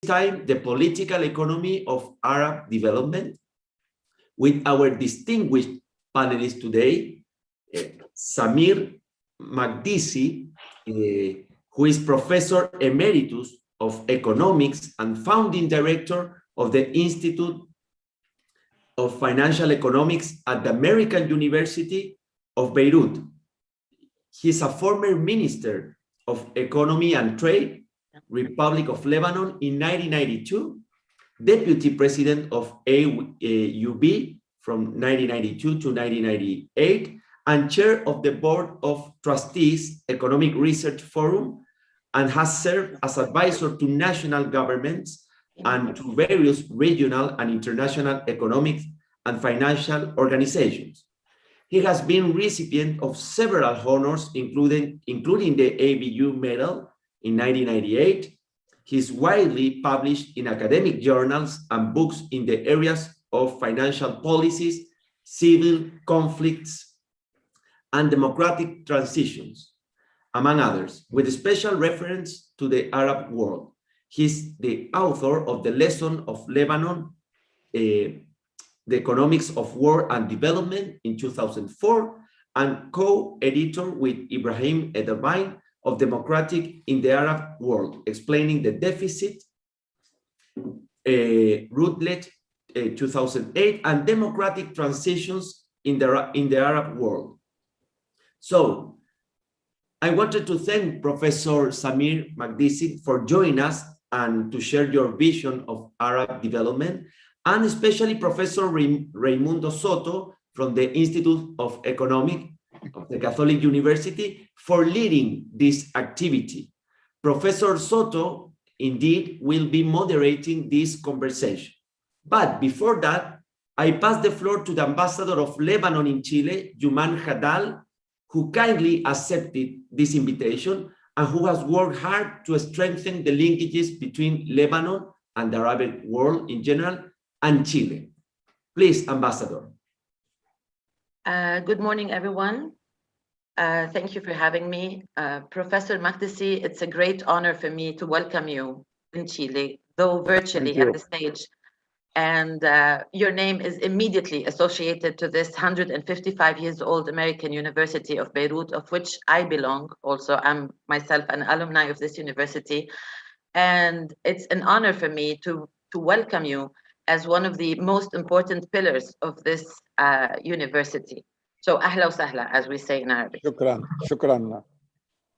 time, the political economy of Arab development, with our distinguished panelists today, Samir Magdisi, who is Professor Emeritus of Economics and founding director of the Institute of Financial Economics at the American University of Beirut. He's a former Minister of Economy and Trade, Republic of Lebanon in 1992, Deputy President of AUB from 1992 to 1998, and Chair of the Board of Trustees, Economic Research Forum, and has served as advisor to national governments and to various regional and international economic and financial organizations. He has been recipient of several honors, including the ABU Medal in 1998. He's widely published in academic journals and books in the areas of financial policies, civil conflicts, and democratic transitions, among others, with special reference to the Arab world. He's the author of The Lesson of Lebanon, The Economics of War and Development in 2004, and co-editor with Ibrahim Ederbein of Democratic in the Arab World, explaining the deficit, Routledge 2008, and democratic transitions in the Arab world. So I wanted to thank Professor Samir Magdisi for joining us and to share your vision of Arab development, and especially Professor Raimundo Soto from the Institute of Economics of the Catholic University for leading this activity. Professor Soto, indeed, will be moderating this conversation. But before that, I pass the floor to the Ambassador of Lebanon in Chile, Yuman Hadal, who kindly accepted this invitation and who has worked hard to strengthen the linkages between Lebanon and the Arab world in general and Chile. Please, Ambassador. Good morning, everyone. Thank you for having me. Professor Magdisi, it's a great honor for me to welcome you in Chile, though virtually at the stage. And your name is immediately associated to this 155 years old American University of Beirut, of which I belong. Also, I'm myself an alumni of this university. And it's an honor for me to welcome you as one of the most important pillars of this university. So, ahla wa sahla, as we say in Arabic. Shukran, shukran.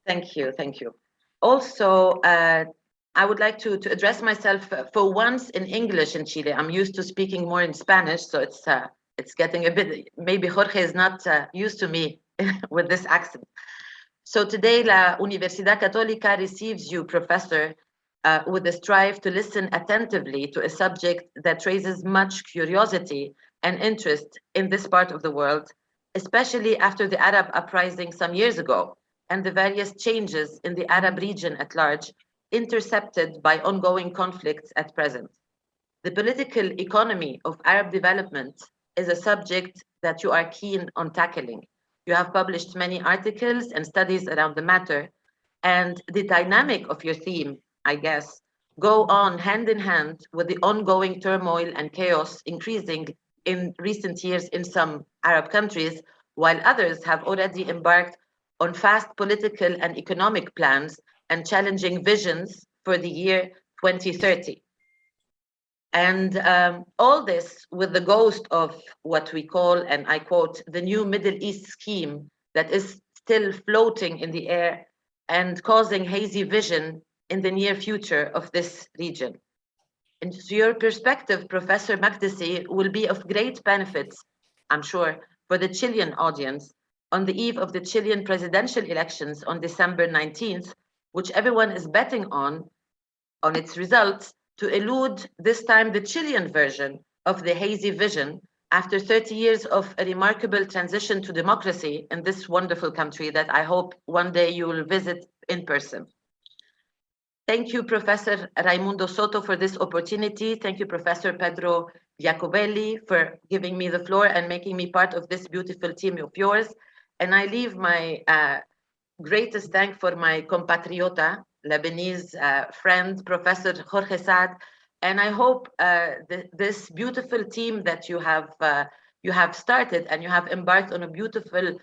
Thank you, thank you. Also, I would like to address myself for once in English in Chile. I'm used to speaking more in Spanish, so it's getting a bit, maybe Jorge is not used to me with this accent. So today, La Universidad Católica receives you, Professor, with the strive to listen attentively to a subject that raises much curiosity and interest in this part of the world, especially after the Arab uprising some years ago and the various changes in the Arab region at large, intercepted by ongoing conflicts at present. The political economy of Arab development is a subject that you are keen on tackling. You have published many articles and studies around the matter, and the dynamic of your theme, I guess, go on hand in hand with the ongoing turmoil and chaos increasing in recent years in some Arab countries, while others have already embarked on fast political and economic plans and challenging visions for the year 2030. And all this with the ghost of what we call, and I quote, the new Middle East scheme that is still floating in the air and causing hazy vision in the near future of this region. And so your perspective, Professor Magdisi, will be of great benefit, I'm sure, for the Chilean audience on the eve of the Chilean presidential elections on December 19th, which everyone is betting on its results to elude this time the Chilean version of the hazy vision after 30 years of a remarkable transition to democracy in this wonderful country that I hope one day you will visit in person. Thank you, Professor Raimundo Soto, for this opportunity. Thank you, Professor Pedro Giacobelli, for giving me the floor and making me part of this beautiful team of yours. And I leave my greatest thanks for my compatriota, Lebanese friend, Professor Jorge Saad. And I hope this beautiful team that you have started, and you have embarked on a beautiful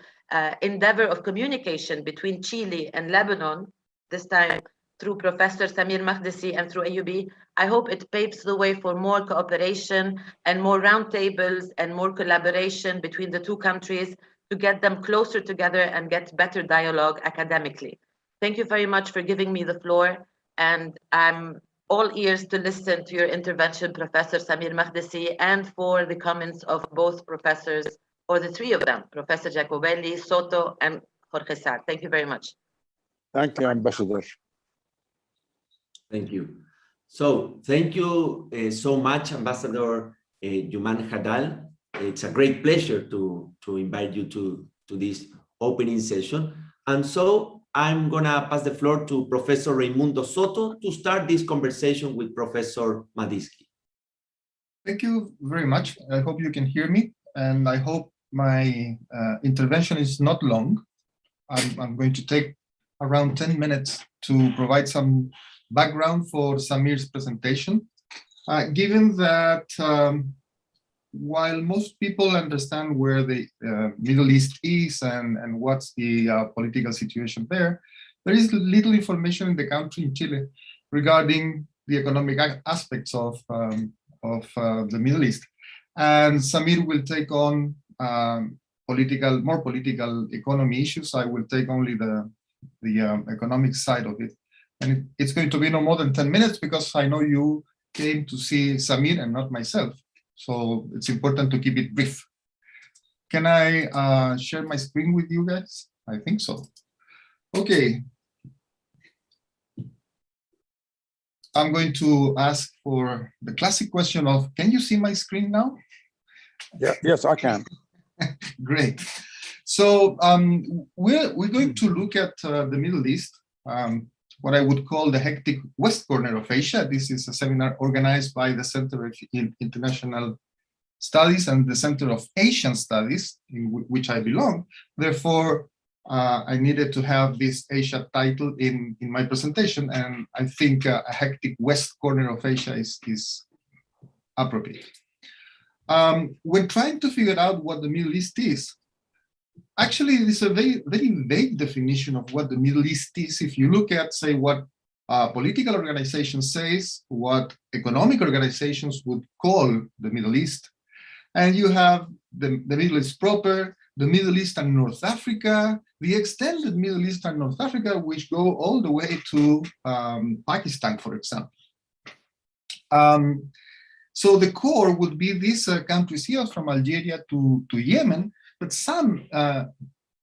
endeavor of communication between Chile and Lebanon, this time through Professor Samir Makdisi and through AUB. I hope it paves the way for more cooperation and more roundtables and more collaboration between the two countries to get them closer together and get better dialogue academically. Thank you very much for giving me the floor, and I'm all ears to listen to your intervention, Professor Samir Makdisi, and for the comments of both professors, or the three of them, Professor Jacobelli, Soto, and Jorge Saad. Thank you very much. Thank you, Ambassador. Thank you. So thank you so much, Ambassador Yuman Hadal. It's a great pleasure to invite you to this opening session. And so I'm gonna pass the floor to Professor Raimundo Soto to start this conversation with Professor Makdisi. Thank you very much. I hope you can hear me, and I hope my intervention is not long. I'm going to take around 10 minutes to provide some background for Samir's presentation. Given that while most people understand where the Middle East is and what's the political situation there, there is little information in the country, in Chile, regarding the economic aspects of the Middle East. And Samir will take on more political economy issues. I will take only the economic side of it. And it's going to be no more than 10 minutes because I know you came to see Samir and not myself. So it's important to keep it brief. Can I share my screen with you guys? I think so. Okay. I'm going to ask for the classic question of, can you see my screen now? Yeah, yes, I can. Great. So we're going to look at the Middle East, what I would call the hectic west corner of Asia. This is a seminar organized by the Center of International Studies and the Center of Asian Studies, in which I belong. Therefore, I needed to have this Asia title in my presentation, and I think a hectic west corner of Asia is appropriate. When trying to figure out what the Middle East is, actually, it is a very, very vague definition of what the Middle East is. If you look at, say, what political organizations says, what economic organizations would call the Middle East, and you have the Middle East proper, the Middle East and North Africa, the extended Middle East and North Africa, which go all the way to Pakistan, for example. So the core would be these countries here, from Algeria to Yemen, but some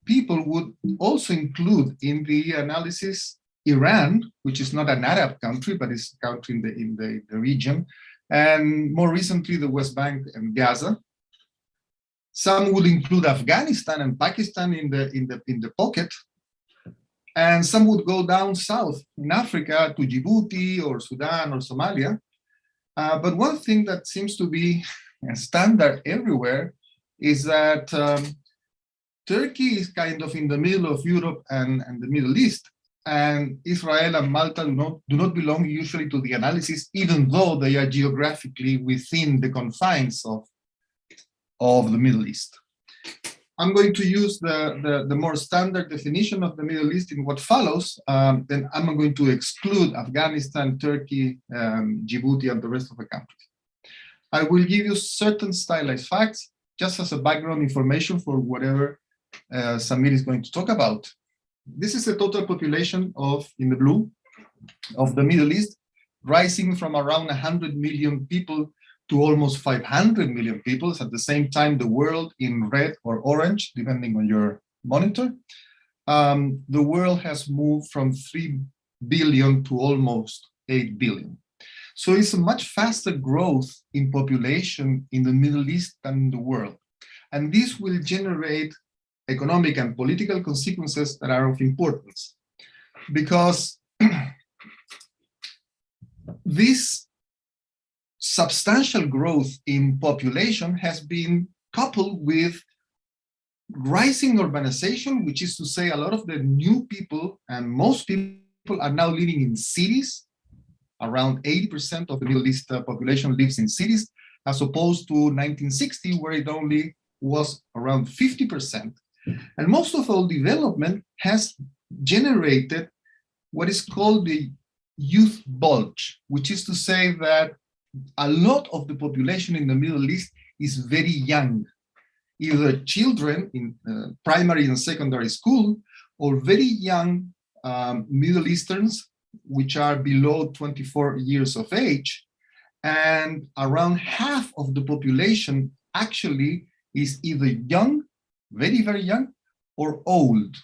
people would also include in the analysis Iran, which is not an Arab country, but is a country in the region, and more recently the West Bank and Gaza. Some would include Afghanistan and Pakistan in the pocket, and some would go down south in Africa to Djibouti or Sudan or Somalia. But one thing that seems to be a standard everywhere is that Turkey is kind of in the middle of Europe and the Middle East, and Israel and Malta do not belong usually to the analysis, even though they are geographically within the confines of the Middle East. I'm going to use the more standard definition of the Middle East in what follows. Then I'm going to exclude Afghanistan, Turkey, Djibouti, and the rest of the countries. I will give you certain stylized facts just as a background information for whatever Samir is going to talk about. This is the total population in the blue, of the Middle East, rising from around 100 million people to almost 500 million people. At the same time, the world in red or orange, depending on your monitor. The world has moved from 3 billion to almost 8 billion. So it's a much faster growth in population in the Middle East than in the world. And this will generate economic and political consequences that are of importance. Because this substantial growth in population has been coupled with rising urbanization, which is to say a lot of the new people and most people are now living in cities. Around 80% of the Middle East population lives in cities, as opposed to 1960, where it only was around 50%. And most of all development has generated what is called the Youth Bulge, which is to say that a lot of the population in the Middle East is very young, either children in primary and secondary school, or very young Middle Easterns, which are below 24 years of age. And around half of the population actually is either young, very, very young, or old,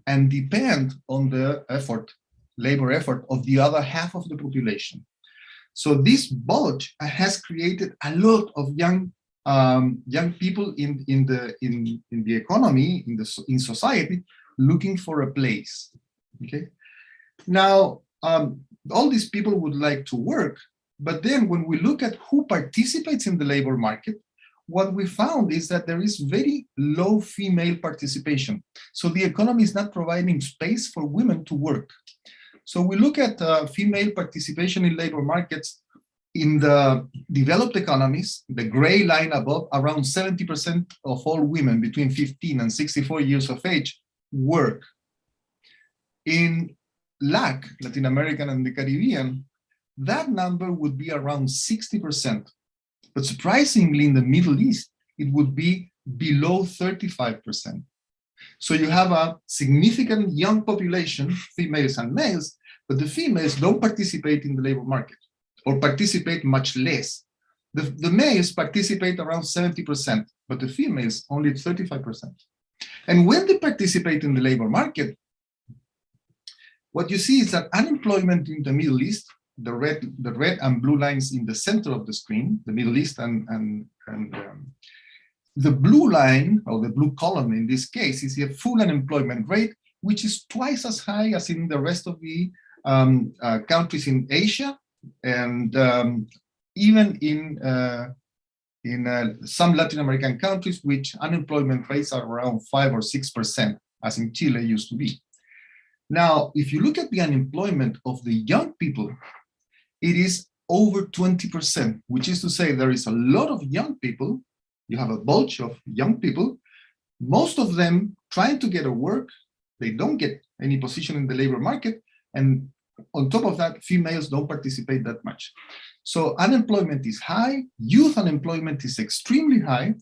and depend on the labor effort of the other half of the population. So this bulge has created a lot of young people in the economy, in society, looking for a place. Okay. Now, all these people would like to work, but then when we look at who participates in the labor market, what we found is that there is very low female participation. So the economy is not providing space for women to work. So we look at female participation in labor markets in the developed economies, the gray line above, around 70% of all women between 15 and 64 years of age work. In LAC, Latin American and the Caribbean, that number would be around 60%. But surprisingly, in the Middle East, it would be below 35%. So you have a significant young population, females and males, but the females don't participate in the labor market, or participate much less. The males participate around 70%, but the females only 35%. And when they participate in the labor market, what you see is that unemployment in the Middle East, the red and blue lines in the center of the screen, the Middle East and the blue line, or the blue column in this case, is the full unemployment rate, which is twice as high as in the rest of the countries in Asia, and even in some Latin American countries, which unemployment rates are around 5 or 6%, as in Chile used to be. Now, if you look at the unemployment of the young people, it is over 20%, which is to say there is a lot of young people. You have a bulge of young people, most of them trying to get a work. They don't get any position in the labor market. And on top of that, females don't participate that much. So unemployment is high, youth unemployment is extremely high.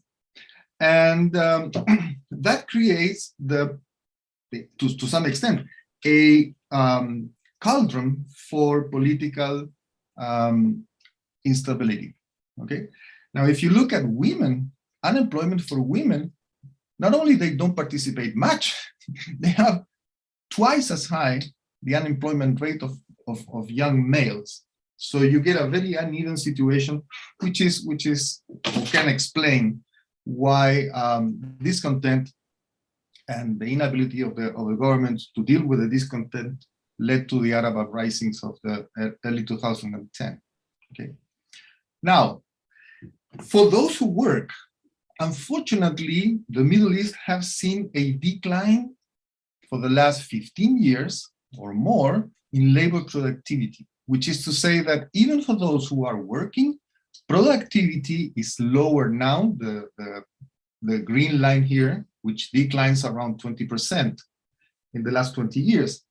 And that creates, to some extent, a cauldron for political instability. Okay. Now, if you look at women, unemployment for women, not only they don't participate much, they have twice as high the unemployment rate of young males. So you get a very uneven situation, which can explain why discontent and the inability of the government to deal with the discontent led to the Arab uprisings of the early 2010. Okay. Now, for those who work, unfortunately, the Middle East has seen a decline for the last 15 years or more in labor productivity, which is to say that even for those who are working, productivity is lower now, the green line here, which declines around 20% in the last 20 years.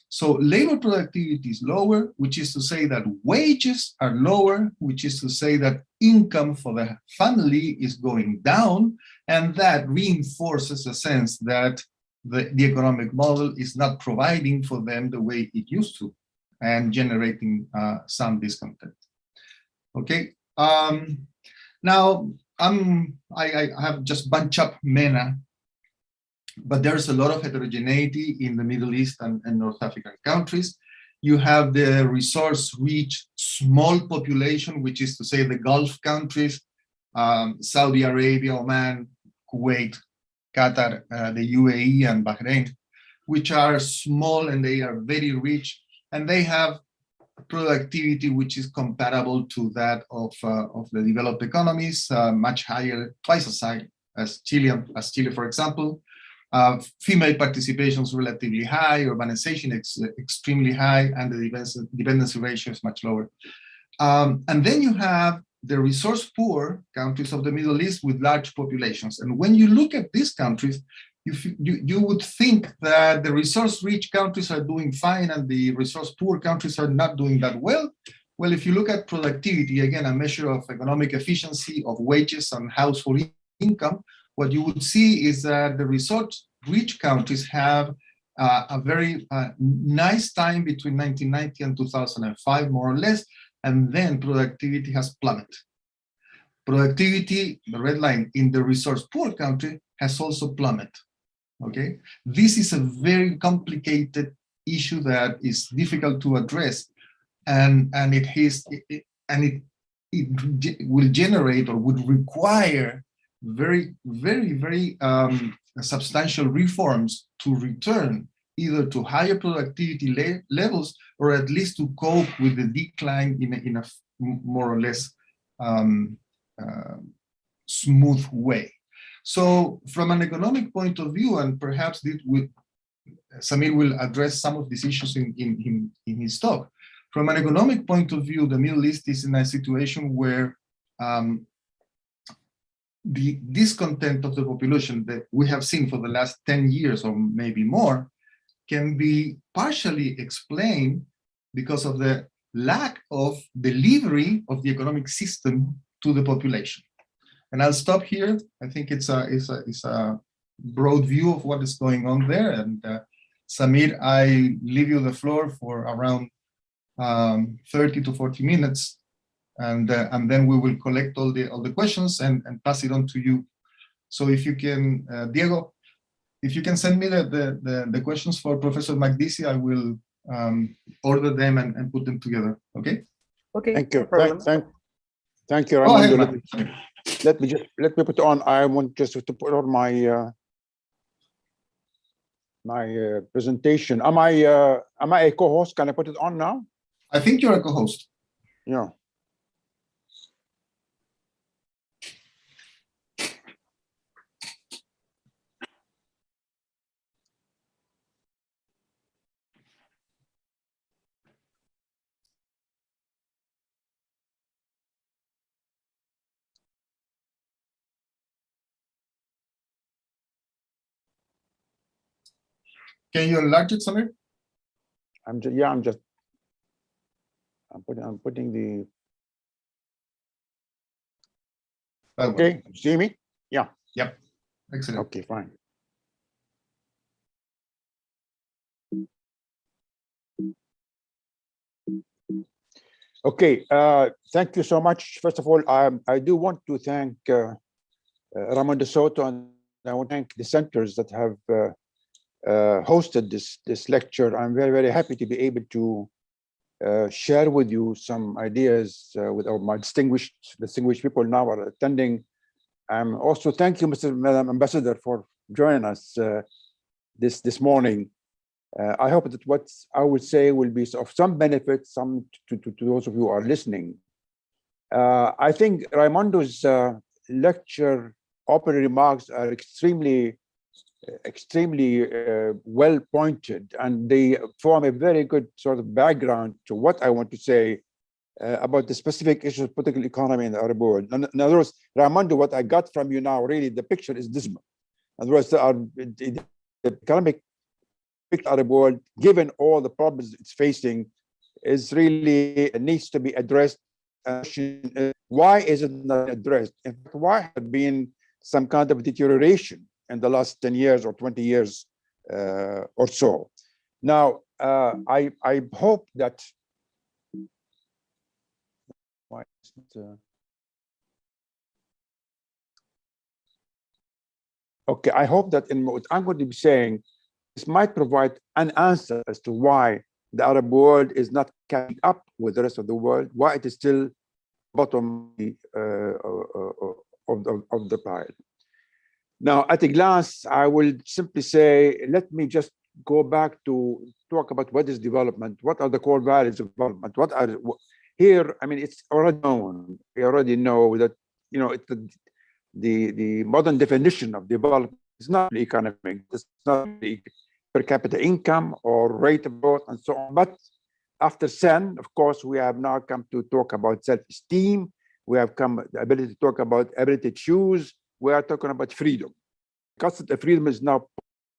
So labor productivity is lower, which is to say that wages are lower, which is to say that income for the family is going down, and that reinforces a sense that the economic model is not providing for them the way it used to, and generating some discontent. Okay. Now, I have just bunched up MENA, but there's a lot of heterogeneity in the Middle East and North African countries. You have the resource-rich small population, which is to say the Gulf countries, Saudi Arabia, Oman, Kuwait, Qatar, the UAE and Bahrain, which are small and they are very rich, and they have productivity which is comparable to that of the developed economies, much higher, twice as high as Chile, for example. Female participation is relatively high, urbanization is extremely high, and the dependency ratio is much lower. And then you have the resource-poor countries of the Middle East with large populations. And when you look at these countries, you would think that the resource-rich countries are doing fine and the resource-poor countries are not doing that well. Well, if you look at productivity, again, a measure of economic efficiency, of wages and household income, what you would see is that the resource-rich countries have a very nice time between 1990 and 2005, more or less, and then productivity has plummeted. Productivity, the red line, in the resource-poor country has also plummeted. Okay, this is a very complicated issue that is difficult to address, and it will generate or would require very substantial reforms to return either to higher productivity levels or at least to cope with the decline in a more or less smooth way. So from an economic point of view, and perhaps Samir will address some of these issues in his talk. From an economic point of view, the Middle East is in a situation where the discontent of the population that we have seen for the last 10 years or maybe more can be partially explained because of the lack of delivery of the economic system to the population. And I'll stop here. I think it's a broad view of what is going on there. And Samir, I leave you the floor for around 30 to 40 minutes. And then we will collect all the questions and pass it on to you. So if you can, Diego, if you can send me the questions for Professor Magdisi, I will order them and put them together. Okay. Okay. Thank you. Thank you, Armando. Let me put on. I want just to put on my my presentation. Am I a co-host? Can I put it on now? I think you're a co-host. Yeah. Can you enlarge it, Samir? I'm putting the. Okay, see me? Yeah. Yep. Excellent. Okay, fine. Okay, thank you so much. First of all, I do want to thank Ramon de Soto, and I want to thank the centers that have hosted this lecture. I'm very happy to be able to share with you some ideas with my distinguished people now are attending. Also thank you, Madam Ambassador, for joining us this morning. I hope that what I would say will be of some benefit to those of you who are listening. I think Raimondo's lecture opening remarks are extremely well pointed, and they form a very good sort of background to what I want to say about the specific issues of political economy in the Arab world. In other words, Raimondo, what I got from you now, really, the picture is dismal. In other words, the economic Arab world, given all the problems it's facing, is really needs to be addressed. Why is it not addressed? In fact, why has there been some kind of deterioration in the last 10 years or 20 years or so? Now, I hope that. Why is it, okay, I hope that in what I'm going to be saying, this might provide an answer as to why the Arab world is not catching up with the rest of the world, why it is still bottom of the pile. Now, at a glance, I will simply say, let me just go back to talk about what is development, what are the core values of development, what are here. I mean, it's already known. We already know that, you know, the modern definition of development It's not economic, it's not the per capita income or rate of growth and so on. But after Sen, of course, we have now come to talk about self-esteem. We have come the ability to talk about ability to choose. We are talking about freedom. The concept of freedom is now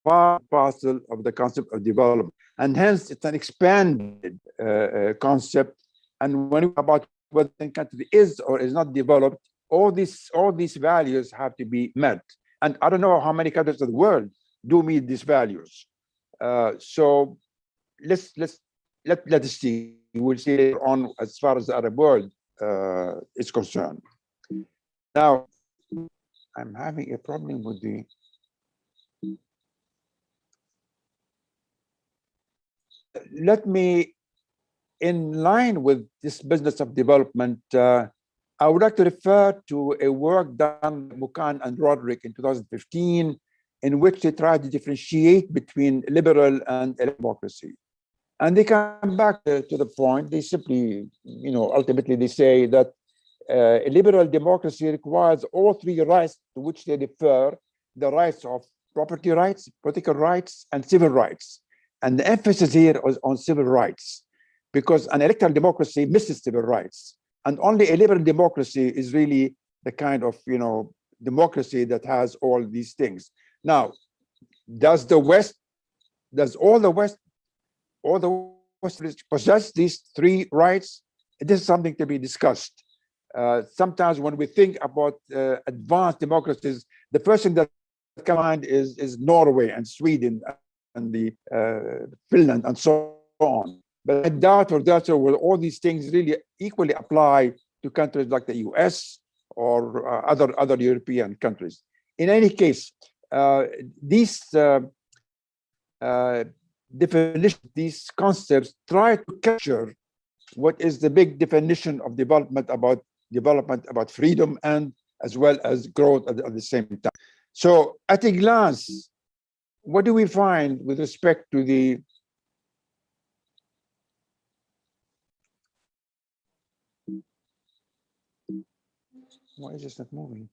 part and parcel of the concept of development. And hence, it's an expanded concept. And when we about whether a country is or is not developed, all these values have to be met. And I don't know how many countries of the world do meet these values. So let's see. We'll see later on as far as the Arab world is concerned. Now, I'm having a problem with the. Let me, in line with this business of development, I would like to refer to a work done by Buchan and Roderick in 2015, in which they tried to differentiate between liberal and democracy. And they come back to the point, they simply, ultimately they say that a liberal democracy requires all three rights to which they refer, the rights of property rights, political rights, and civil rights. And the emphasis here is on civil rights, because an electoral democracy misses civil rights. And only a liberal democracy is really the kind of, democracy that has all these things. Now, does all the West possess these three rights? This is something to be discussed. Sometimes when we think about advanced democracies, the first thing that comes to mind is Norway and Sweden and the Finland and so on. But I doubt will all these things really equally apply to countries like the US or other European countries. In any case, these definitions, these concepts try to capture what is the big definition of development about freedom and as well as growth at the same time. So at a glance, what do we find with respect to the why is this not moving?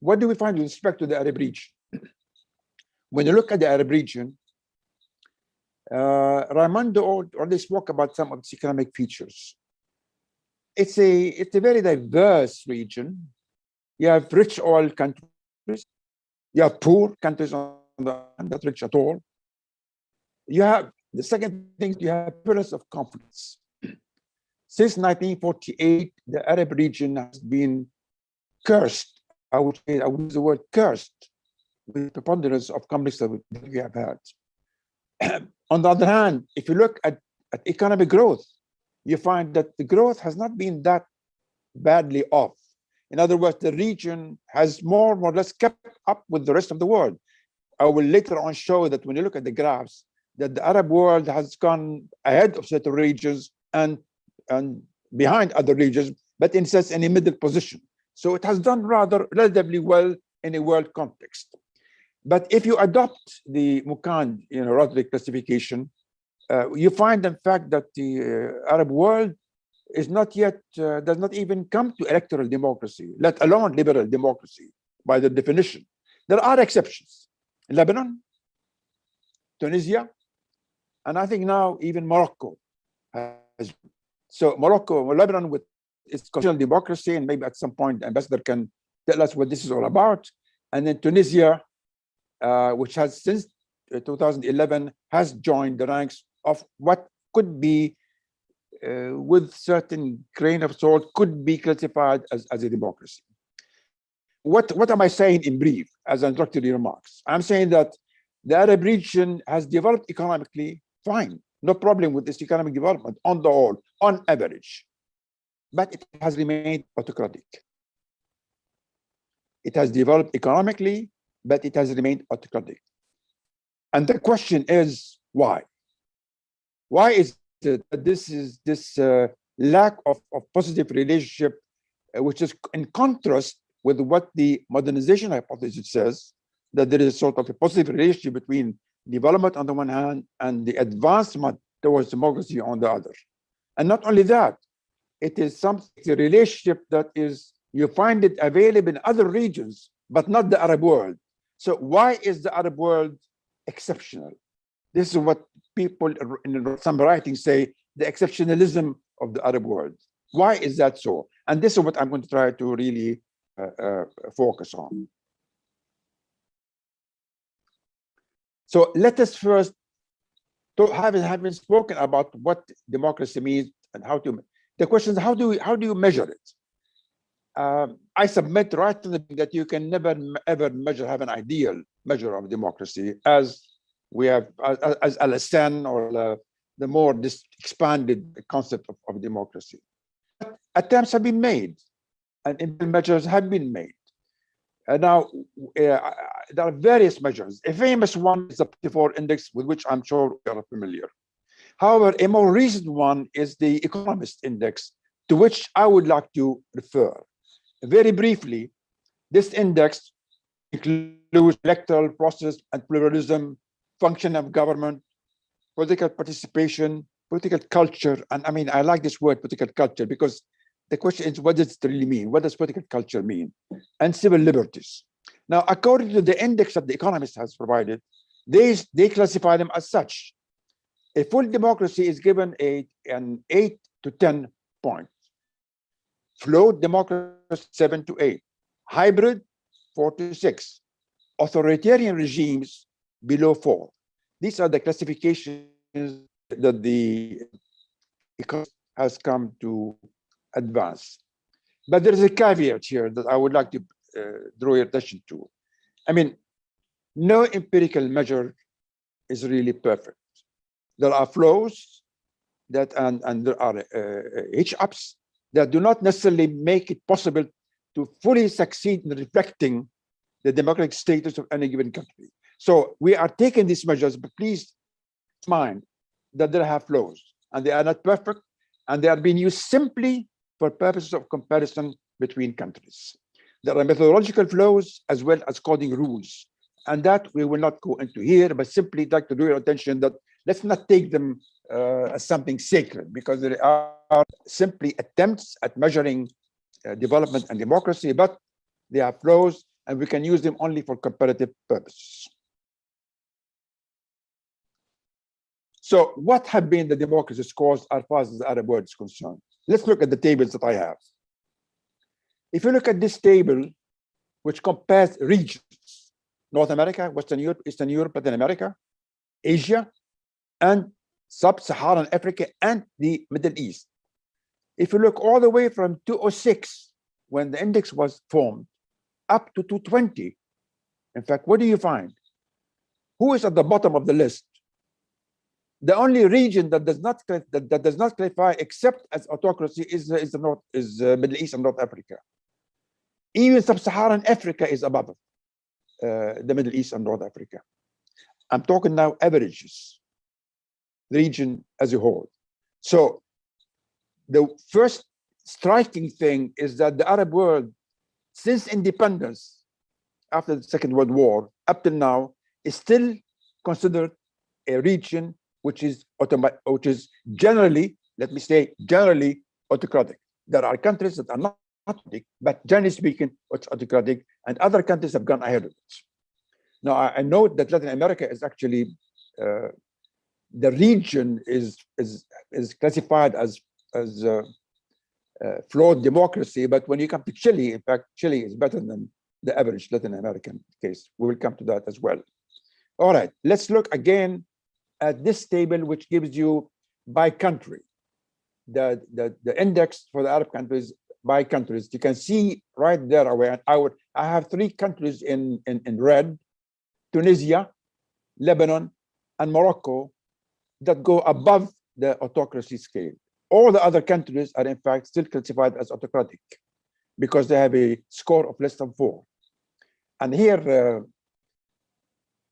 What do we find with respect to the Arab region? When you look at the Arab region, Raimondo already spoke about some of its economic features. It's a very diverse region. You have rich oil countries. You have poor countries on the not rich at all. You have the second thing. You have pillars of conflicts. Since 1948, the Arab region has been cursed. I would use the word cursed with the preponderance of conflicts that we have had. On the other hand, if you look at economic growth, you find that the growth has not been that badly off. In other words, the region has more or less kept up with the rest of the world. I will later on show that when you look at the graphs, that the Arab world has gone ahead of certain regions and behind other regions, but in a middle position. So it has done rather relatively well in a world context. But if you adopt the Buchan, Roderick classification, you find in fact that the Arab world is not yet, does not even come to electoral democracy, let alone liberal democracy by the definition. There are exceptions. Lebanon, Tunisia, and I think now even Morocco has. So Morocco or Lebanon with its constitutional democracy, and maybe at some point the ambassador can tell us what this is all about. And then Tunisia, which has since 2011 has joined the ranks of what could be, with certain grain of salt, could be classified as a democracy. What am I saying in brief as introductory remarks? I'm saying that the Arab region has developed economically fine. No problem with this economic development on the whole, on average. But it has remained autocratic. It has developed economically, but it has remained autocratic. And the question is, why? Why is it that this lack of positive relationship, which is in contrast with what the modernization hypothesis says, that there is sort of a positive relationship between development on the one hand and the advancement towards democracy on the other. And not only that, it is a relationship that is, you find it available in other regions but not the Arab world. So why is the Arab world exceptional? This is what people in some writings say, the exceptionalism of the Arab world. Why is that so? And this is what I'm going to try to really focus on. So let us first, having spoken about what democracy means and how to, the question is, how do you measure it? I submit right to that you can never ever have an ideal measure of democracy, as we have as Alassane or the more expanded concept of democracy. Attempts have been made, and measures have been made. And now there are various measures. A famous one is the Post-Colonial Index, with which I'm sure you are familiar. However, a more recent one is the Economist Index, to which I would like to refer. Very briefly, this index includes electoral process and pluralism, function of government, political participation, political culture. And I mean, I like this word, political culture, because the question is, what does it really mean? What does political culture mean? And civil liberties. Now, according to the index that the Economist has provided, they classify them as such. A full democracy is given an 8 to 10 points. Flawed democracy, 7 to 8. Hybrid, 4 to 6. Authoritarian regimes, below 4. These are the classifications that the Economist has come to advance. But there is a caveat here that I would like to draw your attention to. I mean, no empirical measure is really perfect. There are flaws that and there are hitch-ups that do not necessarily make it possible to fully succeed in reflecting the democratic status of any given country. So we are taking these measures, but please mind that they have flaws and they are not perfect, and they are being used simply for purposes of comparison between countries. There are methodological flaws as well as coding rules, and that we will not go into here, but simply like to draw your attention that let's not take them as something sacred, because there are simply attempts at measuring development and democracy, but they are flaws and we can use them only for comparative purposes. So what have been the democracy scores as far as the Arab world is concerned? Let's look at the tables that I have. If you look at this table, which compares regions, North America, Western Europe, Eastern Europe, Latin America, Asia, and Sub-Saharan Africa, and the Middle East. If you look all the way from 206, when the index was formed, up to 220, in fact, what do you find? Who is at the bottom of the list? The only region that does not qualify except as autocracy is Middle East and North Africa. Even Sub-Saharan Africa is above the Middle East and North Africa. I'm talking now averages, the region as a whole. So the first striking thing is that the Arab world, since independence after the Second World War up till now, is still considered a region which is generally, let me say, generally autocratic. There are countries that are not autocratic, but generally speaking, it's autocratic, and other countries have gone ahead of it. Now, I note that Latin America is actually, the region is classified as flawed democracy, but when you come to Chile, in fact, Chile is better than the average Latin American case. We will come to that as well. All right, let's look again at this table, which gives you by country, the index for the Arab countries by countries. You can see right there, I have 3 countries in red: Tunisia, Lebanon, and Morocco, that go above the autocracy scale. All the other countries are in fact still classified as autocratic because they have a score of less than 4. And here,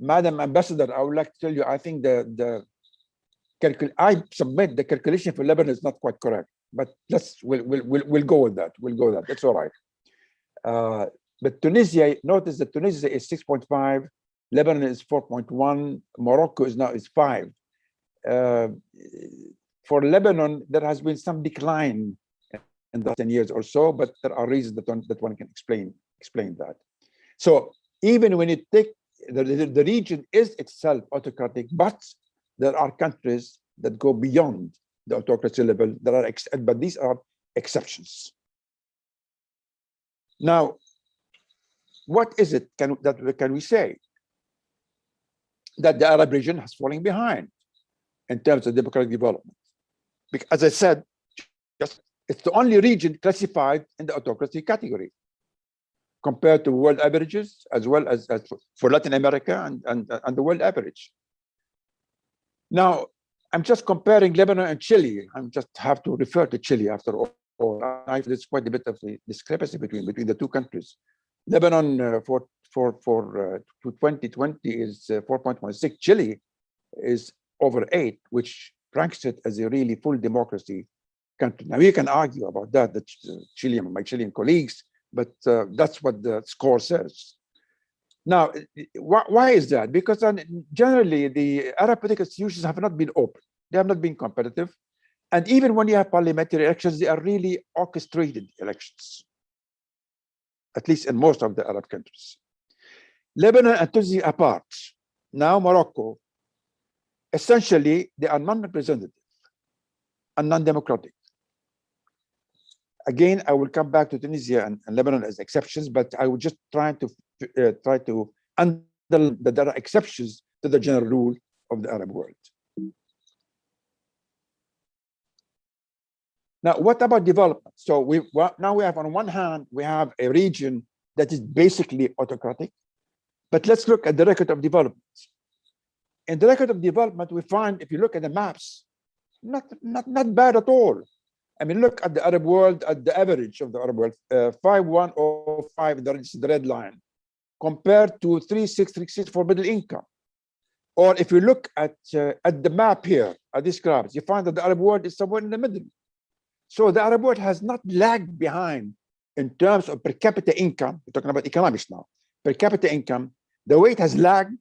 Madam Ambassador, I would like to tell you, I think I submit the calculation for Lebanon is not quite correct, but we'll go with that. We'll go with that. That's all right. But Tunisia, notice that Tunisia is 6.5, Lebanon is 4.1, Morocco is 5. For Lebanon, there has been some decline in the 10 years or so, but there are reasons that one can explain that. So even when you take the region is itself autocratic, but there are countries that go beyond the autocracy level. But these are exceptions. Now, what is it can we say? That the Arab region has fallen behind in terms of democratic development. Because, as I said, it's the only region classified in the autocracy category compared to world averages, as well as for Latin America and the world average. Now, I'm just comparing Lebanon and Chile. I just have to refer to Chile after all. There's quite a bit of a discrepancy between the two countries. Lebanon for 2020 is 4.16. Chile is over 8, which ranks it as a really full democracy country. Now, we can argue about that, my Chilean colleagues, but that's what the score says. Now, why is that? Because generally, the Arab political institutions have not been open. They have not been competitive. And even when you have parliamentary elections, they are really orchestrated elections, at least in most of the Arab countries. Lebanon and Tunisia apart. Now, Morocco, essentially, they are non-representative and non-democratic. Again, I will come back to Tunisia and Lebanon as exceptions, but I would just try to underline that there are exceptions to the general rule of the Arab world. Now, what about development? So now we have, on one hand, we have a region that is basically autocratic, but let's look at the record of development. In the record of development, we find, if you look at the maps, not bad at all. I mean, look at the Arab world, at the average of the Arab world, 5,105, the red line, compared to 3,636 for middle income. Or if you look at the map here, at these graphs, you find that the Arab world is somewhere in the middle. So the Arab world has not lagged behind in terms of per capita income. We're talking about economics now. Per capita income, the way it has lagged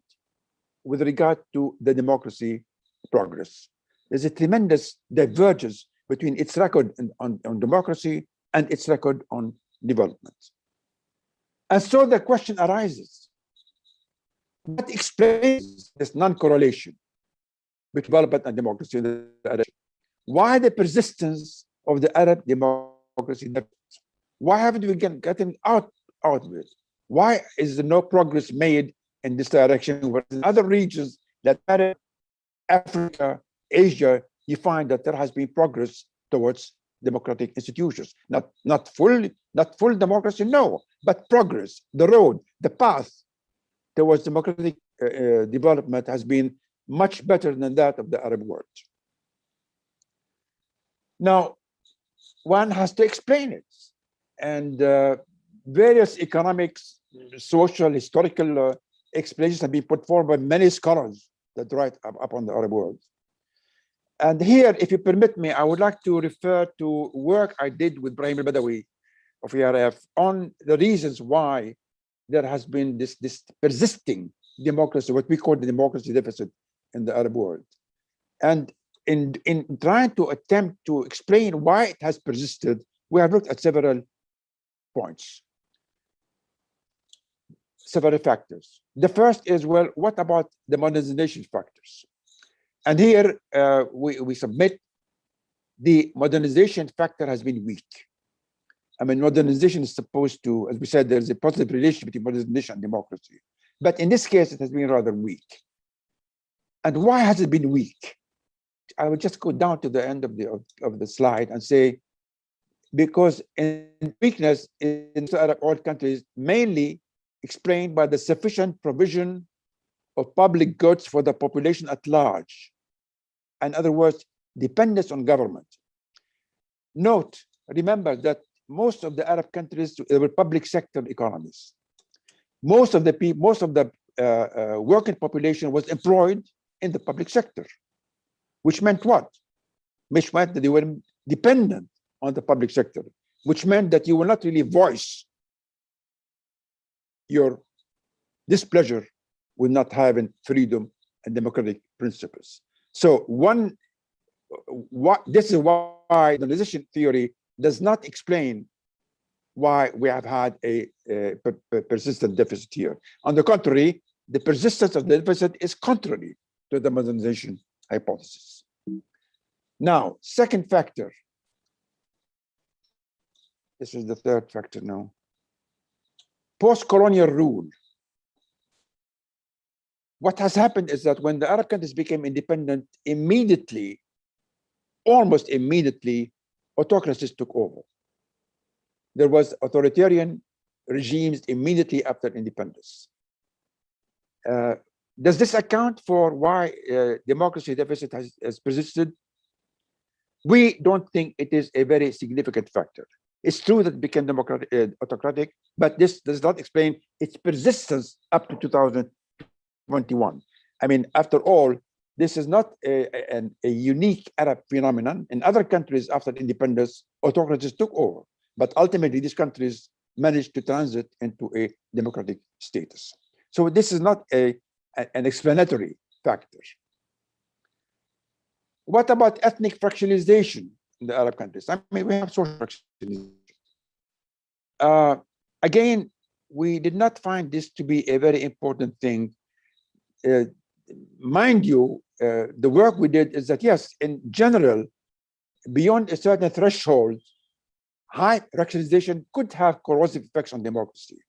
with regard to the democracy progress. There's a tremendous divergence between its record on democracy and its record on development. And so the question arises, what explains this non-correlation between development and democracy in the Arab region? Why the persistence of the Arab democracy? Why haven't we gotten out of it? Why is there no progress made in this direction? Whereas in other regions that matter, Africa, Asia, you find that there has been progress towards democratic institutions. Not full democracy, no, but progress. The road, the path towards democratic development has been much better than that of the Arab world. Now, one has to explain it. And various economics, social, historical explanations have been put forward by many scholars that write up on the Arab world. And here, if you permit me, I would like to refer to work I did with Brahim al-Badawi of ERF on the reasons why there has been this persisting democracy, what we call the democracy deficit in the Arab world. And in trying to attempt to explain why it has persisted, we have looked at several points, several factors. The first is, well, what about the modernization factors? And here we submit the modernization factor has been weak. I mean, modernization is supposed to, as we said, there's a positive relationship between modernization and democracy. But in this case, it has been rather weak. And why has it been weak? I will just go down to the end of the slide and say, because in weakness in Arab oil countries, mainly explained by the sufficient provision of public goods for the population at large. In other words, dependence on government. Note, remember that most of the Arab countries were public sector economies. Most of the working population was employed in the public sector, which meant what? Which meant that they were dependent on the public sector, which meant that you will not really voice your displeasure with not having freedom and democratic principles. So this is why modernization theory does not explain why we have had a persistent deficit here. On the contrary, the persistence of the deficit is contrary to the modernization hypothesis. Now, second factor. This is the third factor now. Post-colonial rule. What has happened is that when the Arab countries became independent, immediately, almost immediately, autocracies took over. There was authoritarian regimes immediately after independence. Does this account for why democracy deficit has persisted? We don't think it is a very significant factor. It's true that it became autocratic, but this does not explain its persistence up to 2021. I mean, after all, this is not a unique Arab phenomenon. In other countries after independence, autocracies took over, but ultimately these countries managed to transit into a democratic status. So this is not an explanatory factor. What about ethnic fractionalization in the Arab countries? I mean, we have social fractionalization. Again, we did not find this to be a very important thing. Mind you, the work we did is that, yes, in general, beyond a certain threshold, high fractionalization could have corrosive effects on democracy.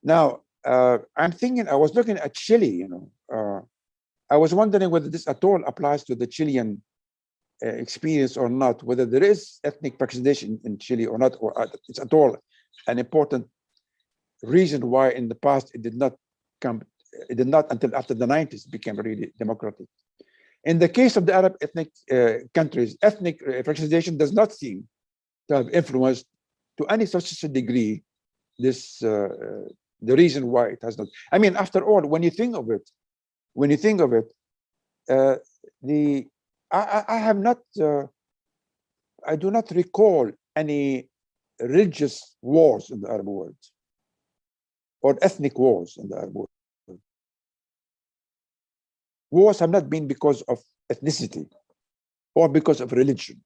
Now, I'm thinking, I was looking at Chile, I was wondering whether this at all applies to the Chilean experience or not, whether there is ethnic fractionalization in Chile or not, or it's at all an important reason why in the past it did not until after the 90s became really democratic. In the case of the Arab ethnic countries, ethnic fractionalization does not seem to have influenced to any such a degree this the reason why it has not. I mean, after all, when you think of it, I do not recall any religious wars in the Arab world or ethnic wars in the Arab world. Wars have not been because of ethnicity or because of religion.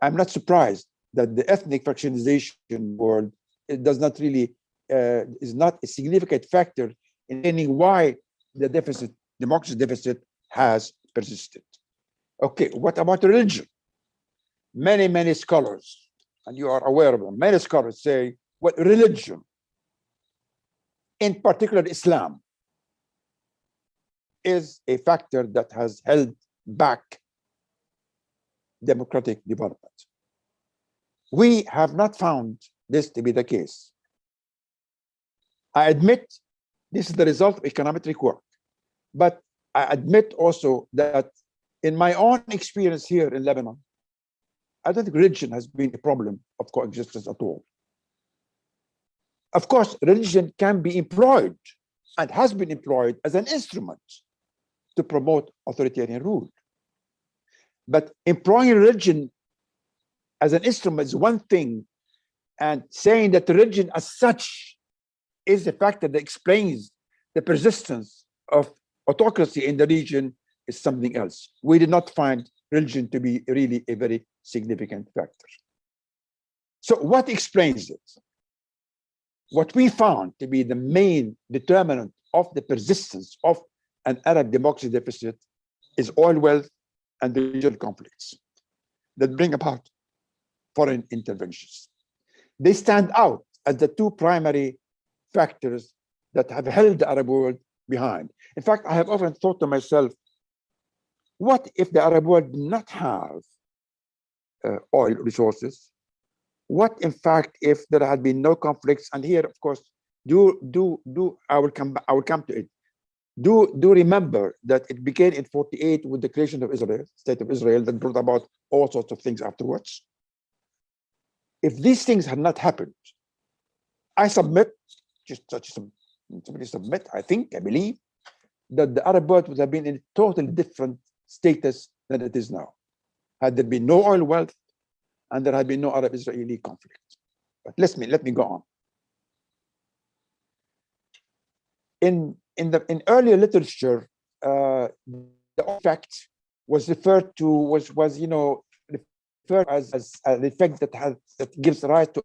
I'm not surprised that the ethnic fractionalization world, it does not really is not a significant factor in explaining why the deficit, democracy deficit, has persisted. Okay, what about religion? Many scholars, and you are aware of them, many scholars say, well, religion, in particular Islam, is a factor that has held back democratic development. We have not found this to be the case. I admit this is the result of econometric work, but I admit also that in my own experience here in Lebanon, I don't think religion has been a problem of coexistence at all. Of course, religion can be employed and has been employed as an instrument to promote authoritarian rule. But employing religion as an instrument is one thing, and saying that religion as such is the factor that explains the persistence of autocracy in the region is something else. We did not find religion to be really a very significant factor. So what explains it? What we found to be the main determinant of the persistence of an Arab democracy deficit is oil wealth and regional conflicts that bring about foreign interventions. They stand out as the two primary factors that have held the Arab world behind. In fact, I have often thought to myself, what if the Arab world did not have oil resources? What, in fact, if there had been no conflicts? And here, of course, I will come to it. Do remember that it began in 48 with the creation of Israel, State of Israel, that brought about all sorts of things afterwards. If these things had not happened, I submit, somebody submit, I believe, that the Arab world would have been in a totally different status than it is now, had there been no oil wealth and there had been no Arab-Israeli conflict. But let me go on. In earlier literature, the effect was referred to was refer as an effect that gives rise to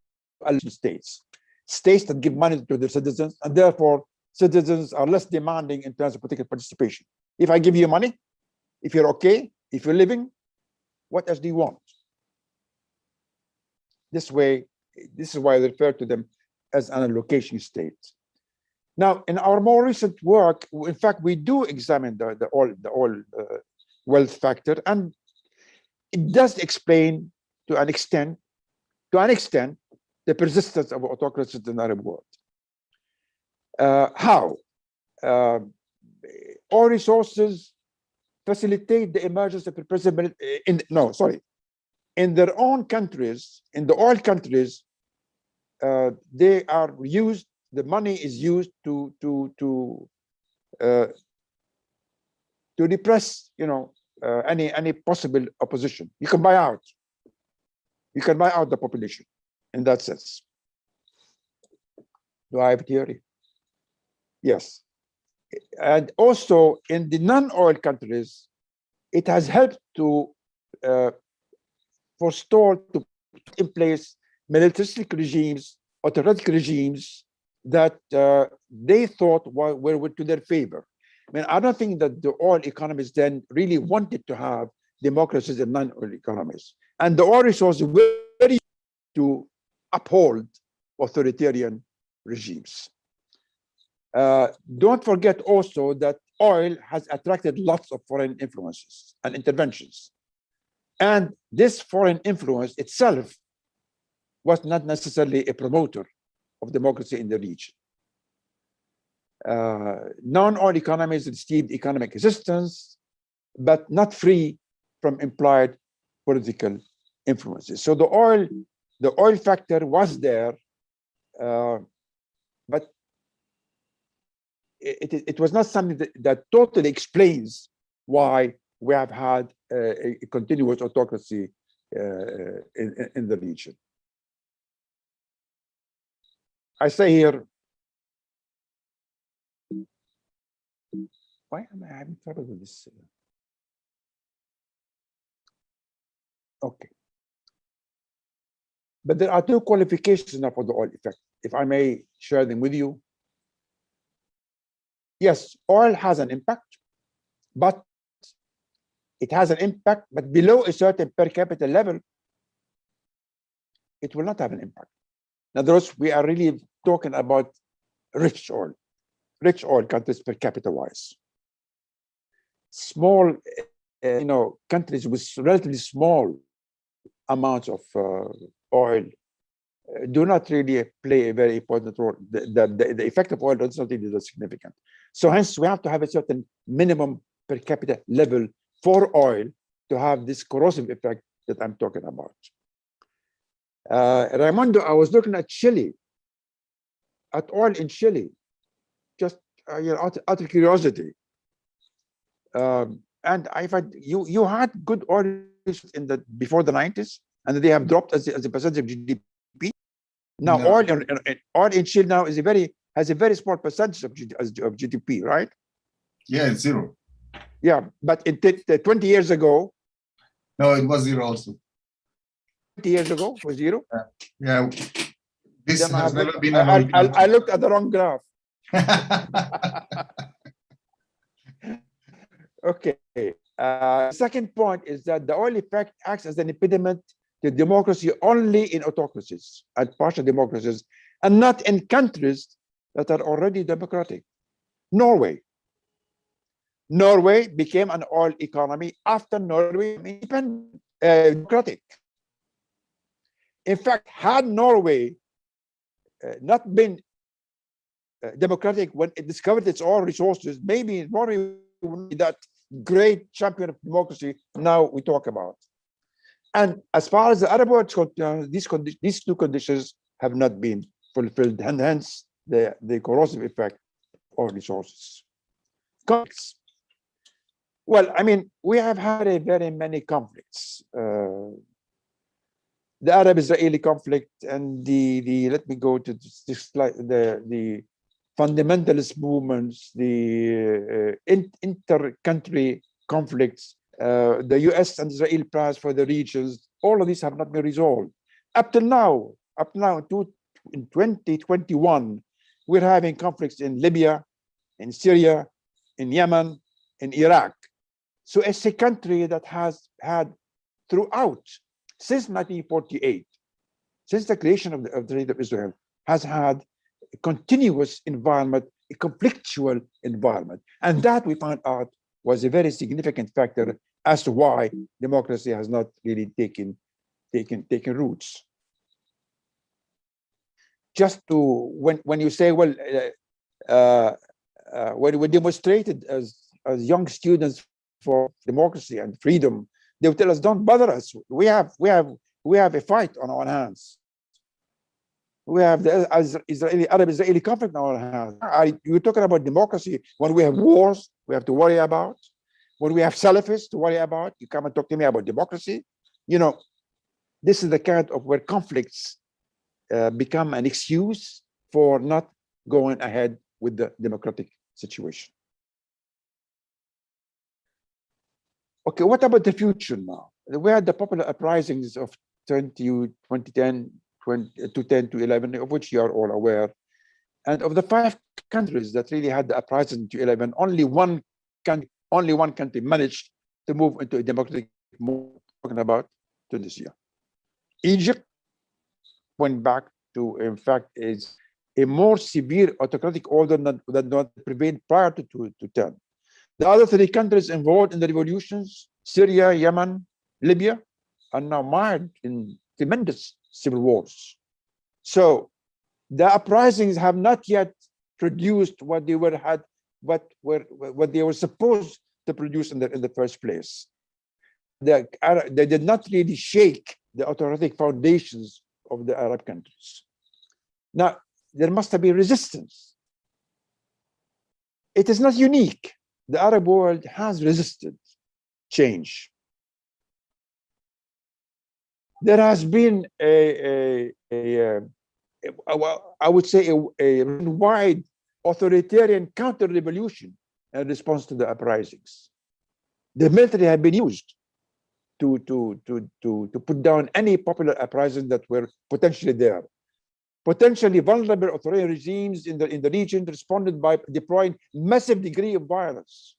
states that give money to their citizens, and therefore citizens are less demanding in terms of political participation. If I give you money, if you're okay, if you're living, what else do you want? This is why I refer to them as an allocation state. Now, in our more recent work, in fact, we do examine the oil wealth factor, and it does explain to an extent, the persistence of autocracies in the Arab world. How? Oil resources facilitate the emergence of in their own countries, in the oil countries, they are used. The money is used to repress, any possible opposition. You can buy out. You can buy out the population in that sense. Do I have a theory? Yes. And also in the non-oil countries, it has helped to forestall, to put in place militaristic regimes, autocratic regimes that they thought were to their favor. I mean, I don't think that the oil economies then really wanted to have democracies and non-oil economies. And the oil resources were very to uphold authoritarian regimes. Don't forget also that oil has attracted lots of foreign influences and interventions. And this foreign influence itself was not necessarily a promoter of democracy in the region. Non-oil economies received economic assistance, but not free from implied political influences. So the oil factor was there, but it was not something that totally explains why we have had a continuous autocracy in the region. I say here, why am I having trouble with this? Okay. But there are two qualifications now for the oil effect, if I may share them with you. Yes, oil has an impact, but it has an impact, but below a certain per capita level, it will not have an impact. In other words, we are really talking about rich oil countries per capita wise. Small, countries with relatively small amounts of oil do not really play a very important role. The effect of oil is not really that significant. So hence, we have to have a certain minimum per capita level for oil to have this corrosive effect that I'm talking about. Raimundo, I was looking at Chile, at oil in Chile, just out of curiosity. And I find you had good oil before the 90s, and they have dropped as a percentage of GDP. Now, no. Oil in Chile now has a very small percentage of GDP, right? Yeah, it's zero. Yeah, but 20 years ago. No, it was zero also. 20 years ago was zero. Yeah, this then has never been. I looked at the wrong graph. Okay. Second point is that the oil effect acts as an impediment to democracy only in autocracies and partial democracies, and not in countries that are already democratic. Norway became an oil economy after Norway became independent, democratic. In fact, had Norway not been democratic when it discovered its oil resources, maybe Norway would be that great champion of democracy now we talk about. And as far as the Arab world is concerned, these two conditions have not been fulfilled, and hence the corrosive effect of resources. Conflicts. Well, I mean, we have had very many conflicts. The Arab-Israeli conflict and let me go to this slide, the fundamentalist movements, the inter-country conflicts, the US and Israel plans for the regions, All of these have not been resolved. Up to now, in 2021, we're having conflicts in Libya, in Syria, in Yemen, in Iraq. So it's a country that has had throughout, since 1948, since the creation of the State of Israel, has had a continuous environment, a conflictual environment. And that we found out was a very significant factor as to why democracy has not really taken roots. Just to, when you say, well, when we demonstrated as young students for democracy and freedom, they would tell us, don't bother us. We have a fight on our hands. We have the Arab-Israeli conflict on our hands. You're talking about democracy when we have wars we have to worry about, when we have Salafists to worry about. You come and talk to me about democracy. You know, this is the kind of where conflicts become an excuse for not going ahead with the democratic situation. Okay, what about the future now? We had the popular uprisings of 2010 to 11, of which you are all aware. And of the 5 countries that really had the uprising to 11, only one country managed to move into a democratic mode. Talking about Tunisia. Egypt went back to, in fact, is a more severe autocratic order than what prevailed prior to 10. The other 3 countries involved in the revolutions, Syria, Yemen, Libya, are now mired in tremendous civil wars. So the uprisings have not yet produced what they were supposed to produce in the first place. They did not really shake the autocratic foundations of the Arab countries. Now, there must have been resistance. It is not unique. The Arab world has resisted change. There has been I would say a wide authoritarian counter-revolution in response to the uprisings. The military have been used to put down any popular uprisings that were potentially there. Potentially vulnerable authoritarian regimes in the region responded by deploying massive degree of violence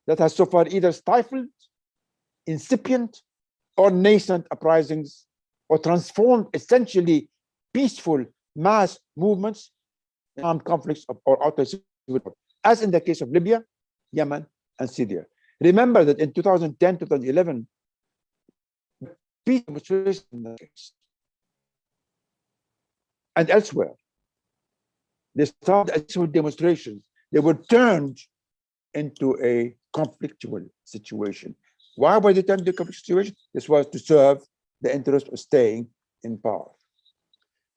that has so far either stifled incipient or nascent uprisings or transformed essentially peaceful mass movements in armed conflicts or outright civil war, as in the case of Libya, Yemen, and Syria. Remember that in 2010, 2011, peace demonstrations and elsewhere, they started as demonstrations. They were turned into a conflictual situation. Why were they turned into a conflictual situation? This was to serve the interest of staying in power.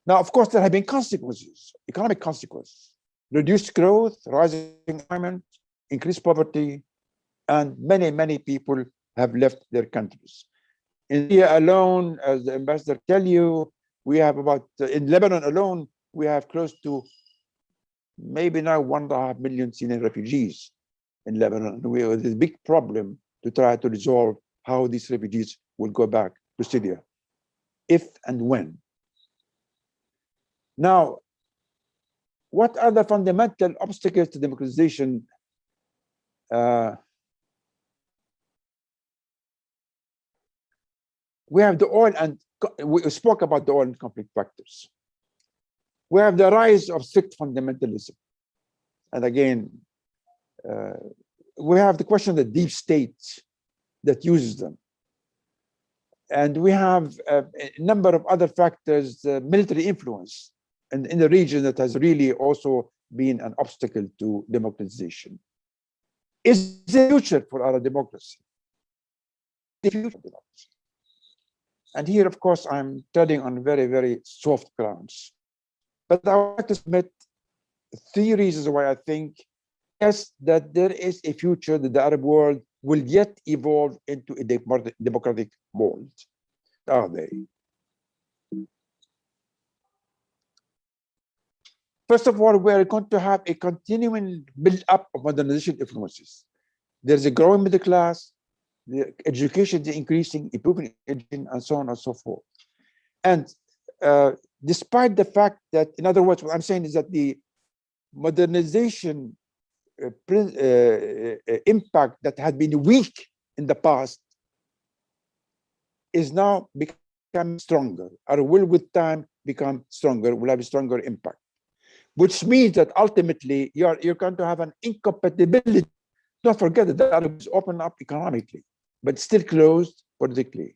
Now, of course, there have been consequences, economic consequences, reduced growth, rising unemployment, increased poverty, and many people have left their countries. In Syria alone, as the ambassador tell you, we have about, in Lebanon alone, we have close to maybe now 1.5 million Syrian refugees in Lebanon. We have this big problem to try to resolve how these refugees will go back to Syria, if and when. Now, what are the fundamental obstacles to democratization? We have the oil, and we spoke about the oil and conflict factors. We have the rise of strict fundamentalism. And again, we have the question of the deep state that uses them. And we have a number of other factors, military influence in the region that has really also been an obstacle to democratization. Is the future for our democracy? The future of democracy. And here, of course, I'm treading on very soft grounds. But I would like to submit 3 reasons why I think, yes, that there is a future that the Arab world will yet evolve into a democratic mold. What are they? First of all, we are going to have a continuing build-up of modernization influences. There's a growing middle class, the education is increasing, improving education, and so on and so forth. And despite the fact that, in other words, what I'm saying is that the modernization impact that had been weak in the past is now becoming stronger, or will with time become stronger, will have a stronger impact, which means that ultimately you're going to have an incompatibility. Don't forget that the Arab is open up economically, but still closed politically.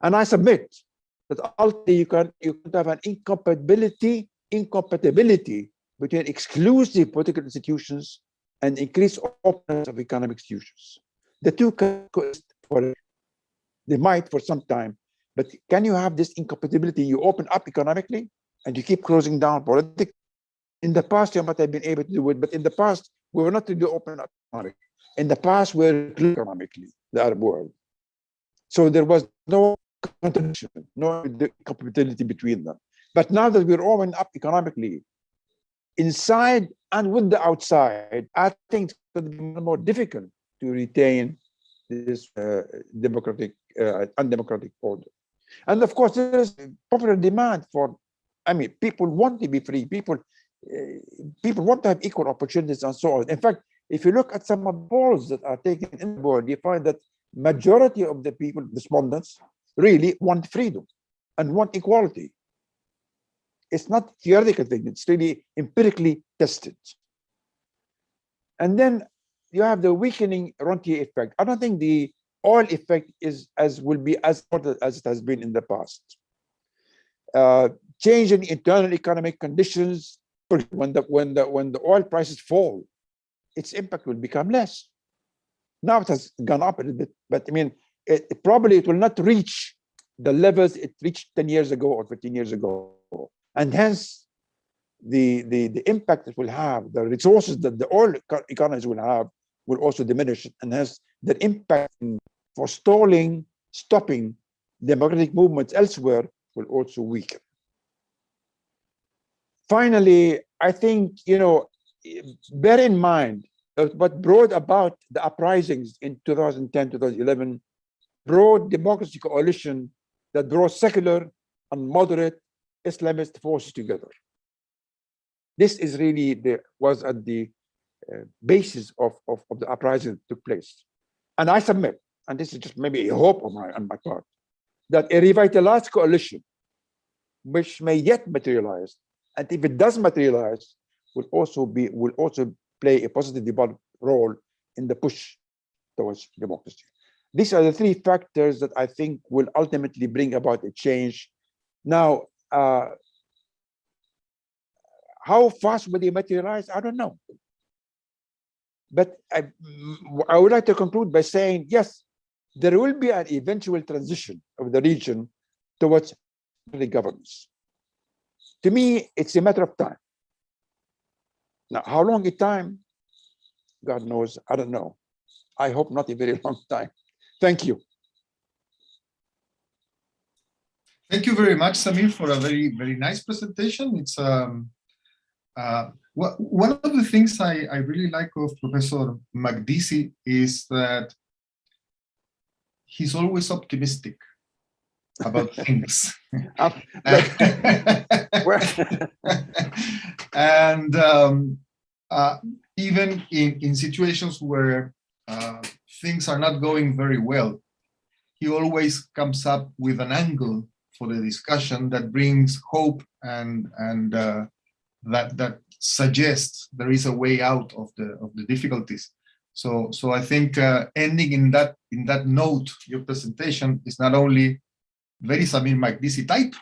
And I submit that ultimately you can have an incompatibility between exclusive political institutions and increased openness of economic institutions. The two can coexist forever. They might for some time, but can you have this incompatibility? You open up economically and you keep closing down politically. In the past, you might have been able to do it, but in the past, we were not really open up economically. In the past, we were closed economically, the Arab world. So there was no contradiction, no compatibility between them. But now that we're open up economically, inside and with the outside, I think it's going to be more difficult to retain this undemocratic order. And of course, there is popular demand for, I mean, people want to be free. People want to have equal opportunities and so on. In fact, if you look at some of the polls that are taken in the world, you find that majority of the people, respondents, really want freedom and want equality. It's not theoretical thing, it's really empirically tested. And then you have the weakening rentier effect. I don't think the oil effect will be as important as it has been in the past. Change in internal economic conditions, when the oil prices fall, its impact will become less. Now it has gone up a little bit, but I mean, it probably will not reach the levels it reached 10 years ago or 15 years ago. And hence, the impact it will have, the resources that the oil economies will have, will also diminish. And hence, the impact in forestalling, stopping democratic movements elsewhere will also weaken. Finally, I think, bear in mind that what brought about the uprisings in 2010, 2011, broad democracy coalition that brought secular and moderate Islamist forces together. This is really was at the basis of the uprising that took place. And I submit, and this is just maybe a hope on my part, that a revitalized coalition, which may yet materialize, and if it does materialize, will also play a positive role in the push towards democracy. These are the three factors that I think will ultimately bring about a change. Now, how fast will they materialize? I don't know. But I would like to conclude by saying, yes, there will be an eventual transition of the region towards the governance. To me, it's a matter of time. Now, how long a time? God knows, I don't know. I hope not a very long time. Thank you. Thank you very much, Samir, for a very, very nice presentation. It's one of the things I really like of Professor Makdisi is that he's always optimistic about things. And even in situations where things are not going very well, he always comes up with an angle for the discussion that brings hope and that suggests there is a way out of the difficulties. So I think ending in that note, your presentation is not only very Samir Makdisi type,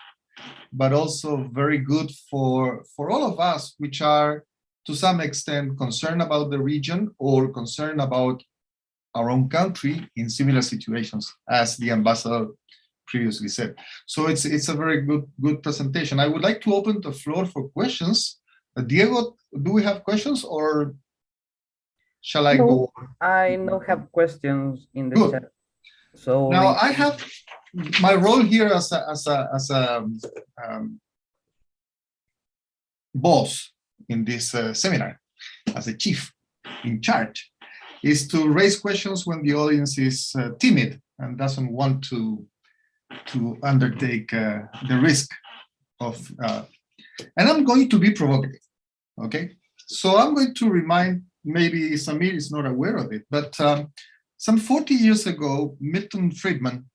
but also very good for all of us, which are to some extent concerned about the region or concerned about our own country in similar situations, as the ambassador previously said. So it's a very good presentation. I would like to open the floor for questions. Diego, do we have questions or shall I go? I don't have questions in the chat. So now I have my role here as a boss in this seminar, as a chief in charge. is to raise questions when the audience is timid and doesn't want to undertake the risk of, and I'm going to be provocative, okay? So I'm going to remind, maybe Samir is not aware of it, but some 40 years ago, Milton Friedman,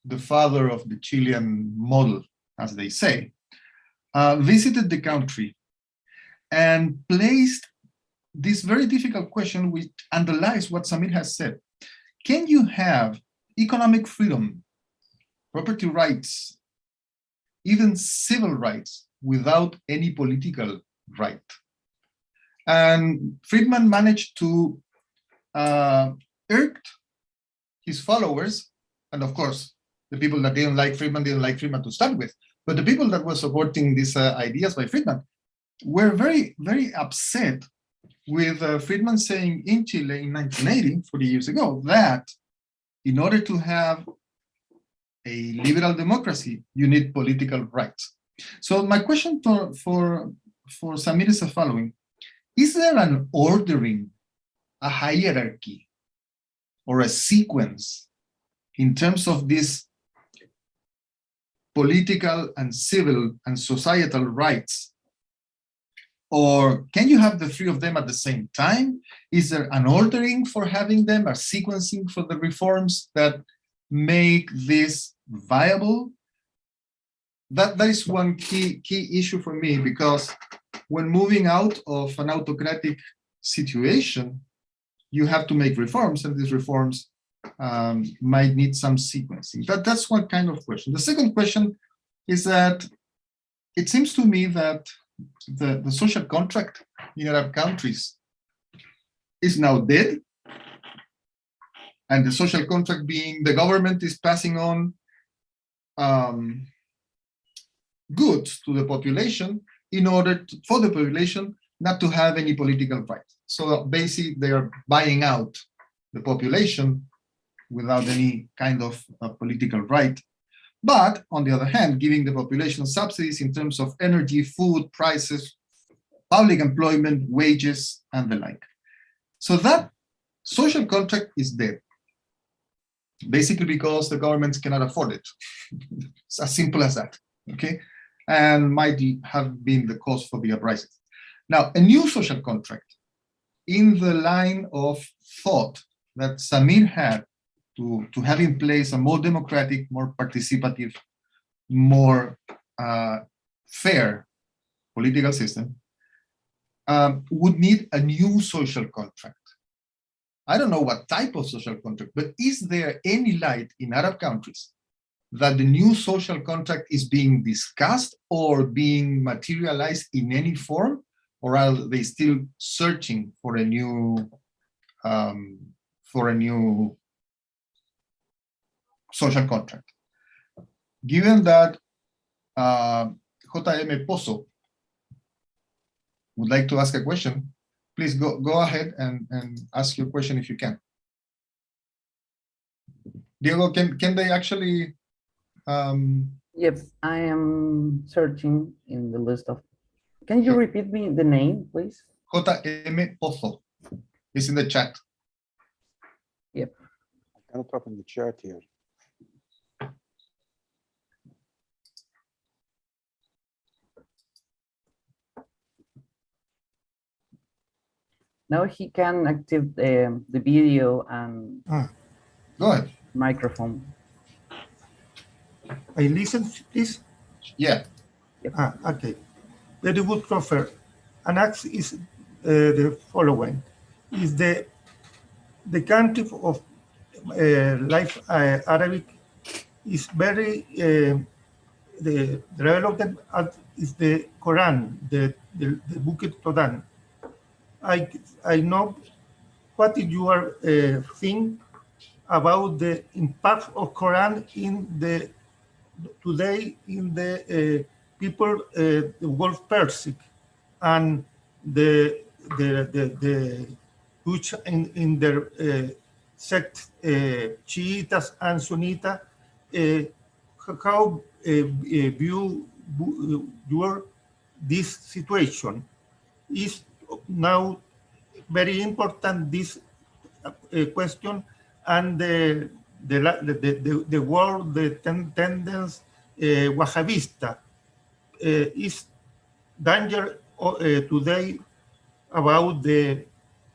the father of the Chilean model, as they say, visited the country and placed this very difficult question, which underlies what Samir has said. Can you have economic freedom, property rights, even civil rights without any political right? And Friedman managed to irk his followers, and of course, the people that didn't like Friedman to start with, but the people that were supporting these ideas by Friedman were very, very upset with Friedman saying in Chile in 1980, 40 years ago, that in order to have a liberal democracy, you need political rights. So my question for Samir is the following. Is there an ordering, a hierarchy, or a sequence in terms of these political and civil and societal rights? Or can you have the three of them at the same time? Is there an ordering for having them, a sequencing for the reforms that make this viable? That is one key issue for me, because when moving out of an autocratic situation, you have to make reforms, and these reforms might need some sequencing. That's one kind of question. The second question is that it seems to me that the social contract in Arab countries is now dead, and the social contract being the government is passing on goods to the population in order for the population not to have any political rights. So basically, they are buying out the population without any kind of political right. But on the other hand, giving the population subsidies in terms of energy, food, prices, public employment, wages, and the like. So that social contract is dead, basically because the governments cannot afford it. It's as simple as that, okay? And might have been the cause for the uprising. Now, a new social contract in the line of thought that Samir had to have in place a more democratic, more participative, more fair political system would need a new social contract. I don't know what type of social contract, but is there any light in Arab countries that the new social contract is being discussed or being materialized in any form, or are they still searching for a new social contract? Given that J.M. Pozo would like to ask a question, please go ahead and ask your question if you can. Diego, can they actually? Yep, I am searching in the list of. Can you repeat me the name, please? J.M. Pozo is in the chat. Yep. I cannot open the chat here. Now he can activate the video and Go ahead. microphone. I listen, please. Yeah. Okay. Very good, Crawford. And ask is the following: is the country of life Arabic is very the development is the Quran, the book of Quran. I know what is your thing about the impact of Quran in the today in the people the world Persic and the which in their sect Shiitas and Sunnitas how view your this situation is now very important. This question, and the word, the tendency Wahhabista is danger today about the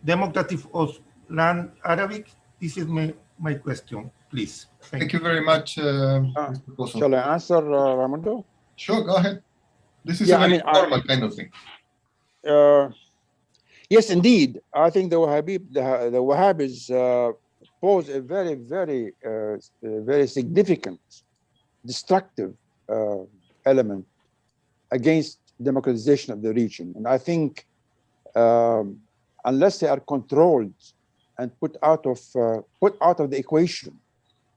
democratic of land Arabic. This is my question, please. Thank you very much, Mr. Pozo. Shall I answer, Raimundo? Sure, go ahead. This is Yeah, a very I mean, formal kind of thing. Yes, indeed. I think the Wahhabis pose a very significant, destructive element against democratization of the region. And I think unless they are controlled and put out of the equation,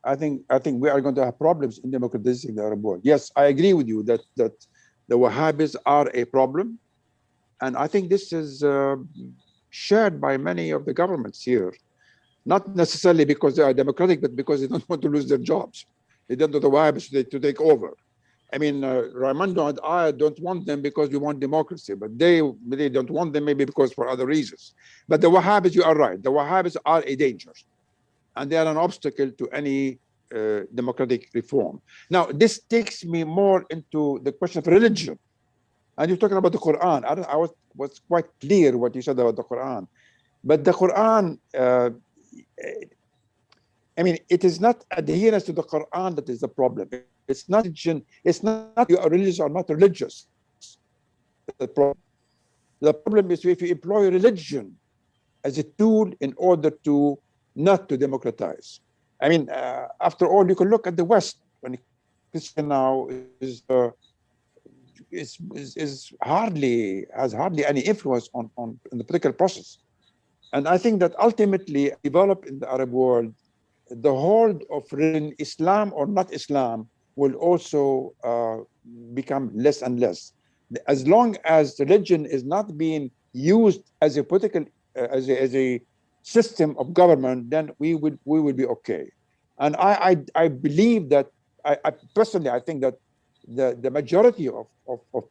I think we are going to have problems in democratizing the Arab world. Yes, I agree with you that the Wahhabis are a problem, and I think this is shared by many of the governments here, not necessarily because they are democratic, but because they don't want to lose their jobs. They don't want the Wahhabis to take over. I mean, Raimundo and I don't want them because we want democracy, but they don't want them maybe because for other reasons. But the Wahhabis, you are right. The Wahhabis are a danger, and they are an obstacle to any democratic reform. Now, this takes me more into the question of religion. And you're talking about the Quran. I was quite clear what you said about the Quran. But the Quran, I mean, it is not adherence to the Quran that is the problem. It's not religion. It's not you are religious or not religious. The problem is if you employ religion as a tool in order to not to democratize. I mean, after all, you can look at the West when Christian now has hardly any influence on the political process. And I think that ultimately develop in the Arab world, the hold of religion, Islam or not Islam, will also become less and less. As long as religion is not being used as a political, as a system of government, then we will be okay. And I believe that, I personally, I think that the majority of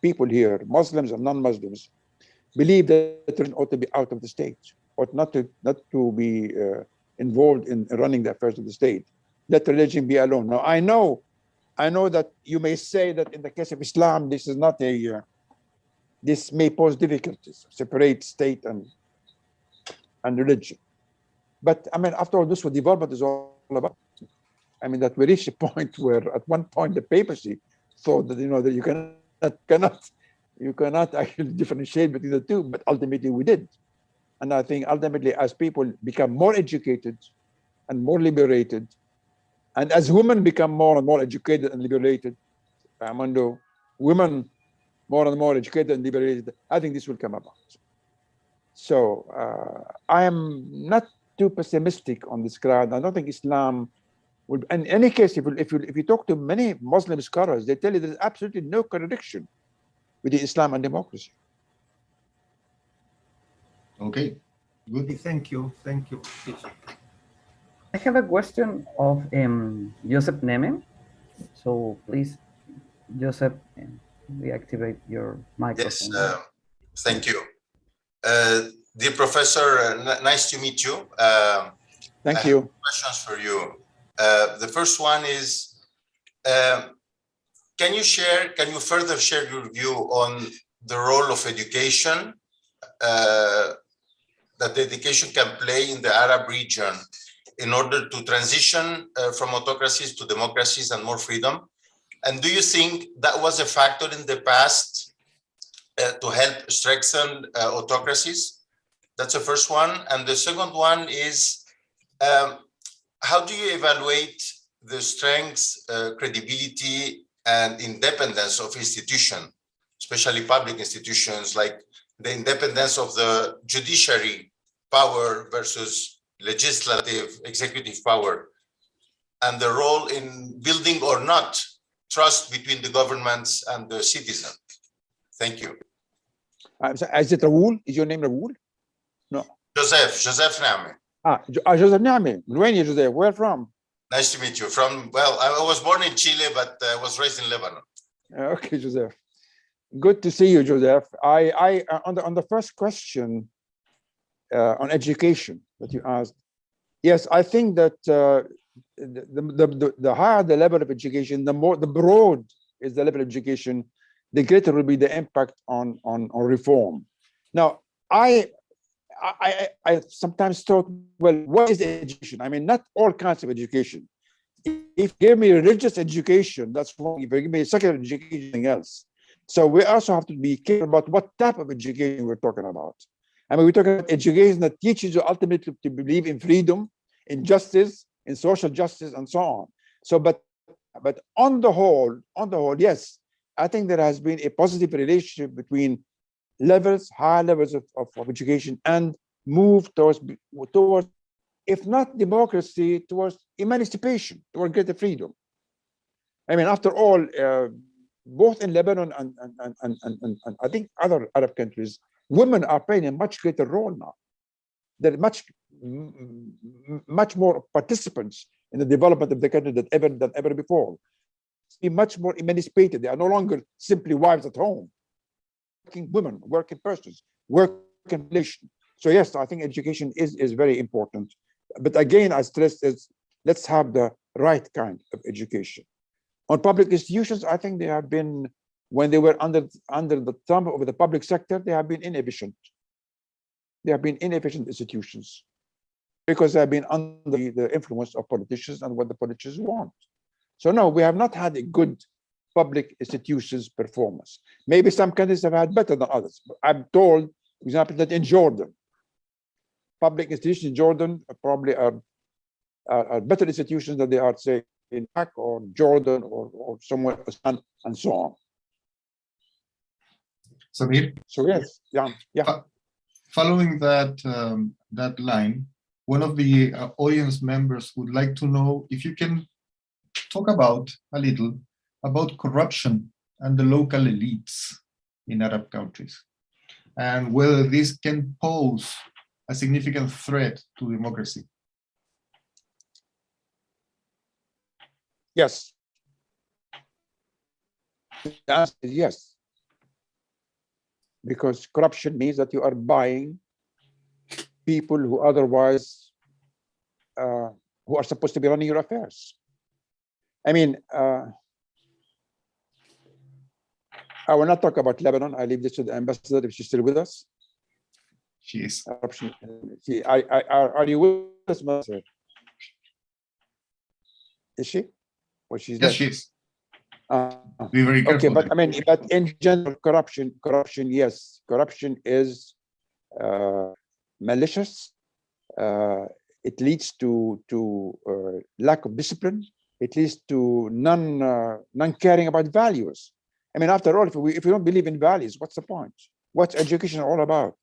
people here, Muslims and non-Muslims, believe that religion ought to be out of the state, ought not to be involved in running the affairs of the state. Let religion be alone. Now, I know that you may say that in the case of Islam, this is not a, this may pose difficulties, separate state and religion. But I mean, after all, this what development is all about. I mean, that we reached a point where at one point the papacy thought that, that you cannot actually differentiate between the two, but ultimately we did. And I think ultimately as people become more educated and more liberated, and as women become more and more educated and liberated, Armando, women more and more educated and liberated, I think this will come about. So I am not too pessimistic on this ground. I don't think Islam will, in any case, if you talk to many Muslim scholars, they tell you there's absolutely no contradiction between Islam and democracy. Okay, good. Thank you. I have a question of Joseph Neme. So please, Joseph, reactivate your microphone. Yes, thank you. Dear Professor, nice to meet you. Thank you. I have questions for you. The first one is, can you further share your view on the role of education, that education can play in the Arab region in order to transition from autocracies to democracies and more freedom? And do you think that was a factor in the past to help strengthen autocracies? That's the first one. And the second one is, how do you evaluate the strength, credibility, and independence of institutions, especially public institutions, like the independence of the judiciary power versus legislative, executive power, and the role in building or not trust between the governments and the citizen? Thank you. Is it Raoul? Is your name Raoul? No. Joseph Name. Joseph Name. When you Joseph? Where from? Nice to meet you. Well, I was born in Chile, but I was raised in Lebanon. Okay, Joseph. Good to see you, Joseph. On the first question on education that you asked, Yes, I think that the higher the level of education, the broad is the level of education, the greater will be the impact on reform. Now, I sometimes thought, well, what is education? I mean, not all kinds of education. If you give me religious education, that's wrong. If you give me secular education, something else. So we also have to be careful about what type of education we're talking about. I mean, we're talking about education that teaches you ultimately to believe in freedom, in justice, in social justice, and so on. So, but on the whole, yes, I think there has been a positive relationship between high levels of education, and move towards, if not democracy, towards emancipation, toward greater freedom. I mean, after all, both in Lebanon and I think other Arab countries, women are playing a much greater role now. They're much more participants in the development of the country than ever before. Be much more emancipated. They are no longer simply wives at home. Working women, working persons, working population. So yes, I think education is very important. But again, I stress is let's have the right kind of education. On public institutions, I think they have been, when they were under the thumb of the public sector, they have been inefficient. They have been inefficient institutions because they have been under the influence of politicians and what the politicians want. So no, we have not had a good public institutions performance. Maybe some countries have had better than others. I'm told, for example, that in Jordan, public institutions in Jordan probably are better institutions than they are, say, in Iraq or Jordan or somewhere, and so on. Samir? So yes, yeah. Following that line, one of the audience members would like to know if you can talk about a little about corruption and the local elites in Arab countries, and whether this can pose a significant threat to democracy. Yes. The answer is yes. Because corruption means that you are buying people who otherwise, who are supposed to be running your affairs. I mean, I will not talk about Lebanon. I leave this to the ambassador if she's still with us. She is. Are you with us, Master? Is she? Or she's Yes, left? she is. Be very careful. Okay, but I mean, but in general, corruption, yes, corruption is malicious. It leads to lack of discipline. It leads to non-caring about values. I mean, after all, if we don't believe in values, what's the point? What's education all about?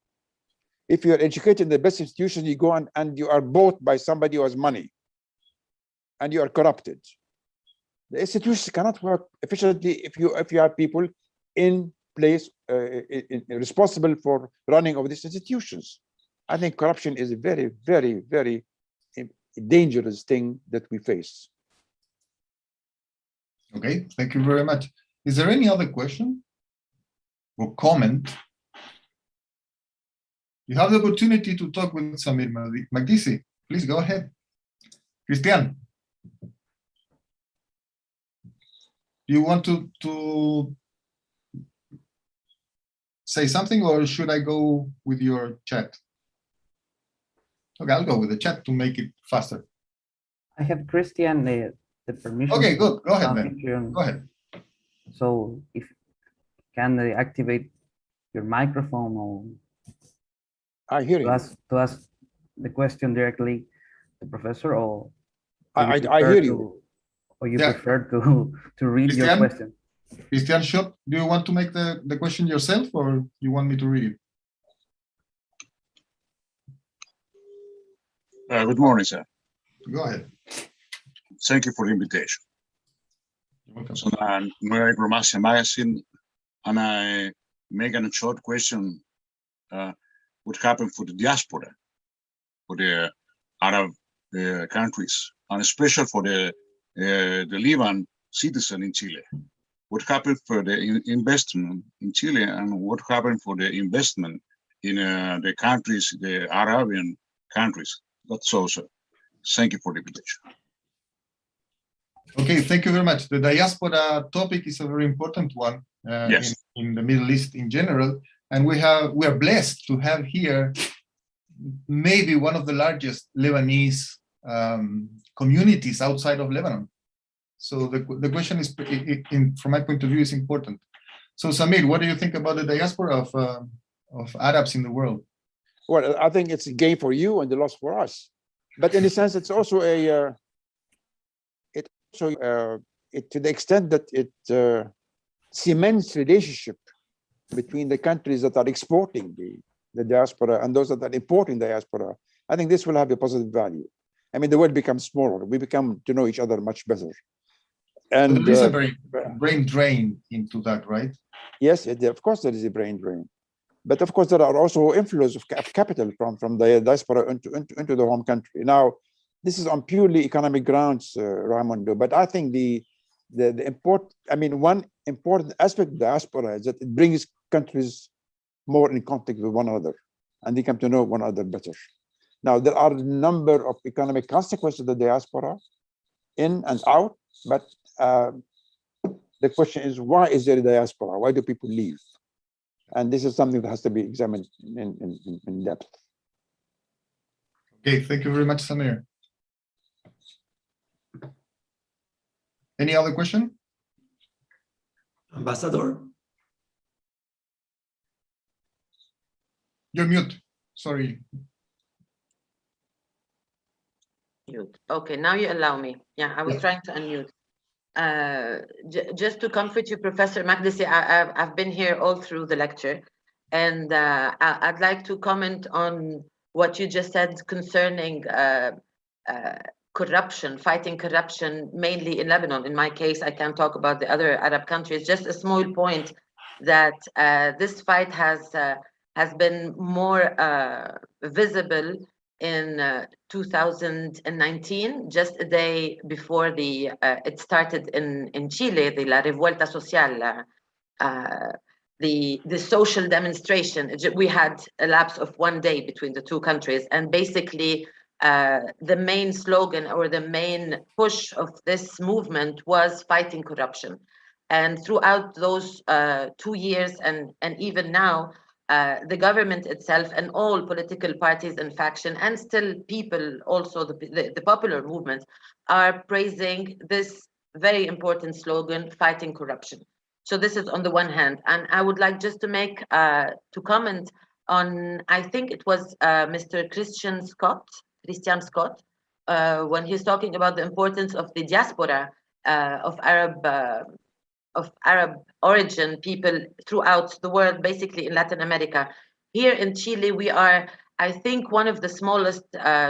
If you're educated in the best institution, you go and you are bought by somebody who has money, and you are corrupted. The institutions cannot work efficiently if you have people in place responsible for running of these institutions. I think corruption is a very, very, very dangerous thing that we face. Okay, thank you very much. Is there any other question or comment? You have the opportunity to talk with Samir Magdisi. Please go ahead. Christian, do you want to say something, or should I go with your chat? Okay, I'll go with the chat to make it faster. I have Christian the permission. Okay, good. Go ahead, man. Go ahead. So if can they activate your microphone, or I hear you. To ask the question directly to Professor, or I hear you. Or you prefer to read Christian? your question? Christian Schott, do you want to make the question yourself, or you want me to read it? Good morning, sir. Go ahead. Thank you for the invitation. You're welcome. So I'm Mary Romasia Magazine, and I make a short question. What happened for the diaspora, for the Arab countries, and especially for the Lebanon citizen in Chile? What happened for the investment in Chile, and what happened for the investment in the countries, the Arabian countries? That's also. Thank you for the invitation. Okay, thank you very much. The diaspora topic is a very important one Yes. in the Middle East in general, and we are blessed to have here maybe one of the largest Lebanese communities outside of Lebanon. So the question is, from my point of view, is important. So Samir, what do you think about the diaspora of Arabs in the world? Well, I think it's a gain for you and a loss for us. But in a sense, it's also to the extent that it cements relationship between the countries that are exporting the diaspora and those that are importing diaspora. I think this will have a positive value. I mean, the world becomes smaller. We become to know each other much better. And there is a very brain drain into that, right? Yes, of course there is a brain drain. But of course, there are also inflows of capital from the diaspora into the home country. Now, this is on purely economic grounds, Raimundo. But I think one important aspect of diaspora is that it brings countries more in contact with one another, and they come to know one another better. Now, there are a number of economic consequences of the diaspora, in and out. But the question is, why is there a diaspora? Why do people leave? And this is something that has to be examined in depth. Okay, thank you very much, Samir. Any other question? Ambassador? You're mute, sorry. Mute. Okay, now you allow me. Yeah, I was trying to unmute. Just to comfort you, Professor Makdisi, I've been here all through the lecture, and I'd like to comment on what you just said concerning corruption, fighting corruption, mainly in Lebanon. In my case, I can't talk about the other Arab countries. Just a small point that this fight has been more visible in 2019, just a day before it started in Chile, the La Revuelta Social, the social demonstration. We had a lapse of 1 day between the two countries, and basically the main slogan or the main push of this movement was fighting corruption. And throughout those 2 years and even now, the government itself and all political parties and faction, and still people, also the popular movement, are praising this very important slogan, fighting corruption. So this is on the one hand. And I would like just to comment on, I think it was Mr. Christian Scott, when he's talking about the importance of the diaspora of Arab origin people throughout the world, basically in Latin America. Here in Chile, we are, I think, one of the smallest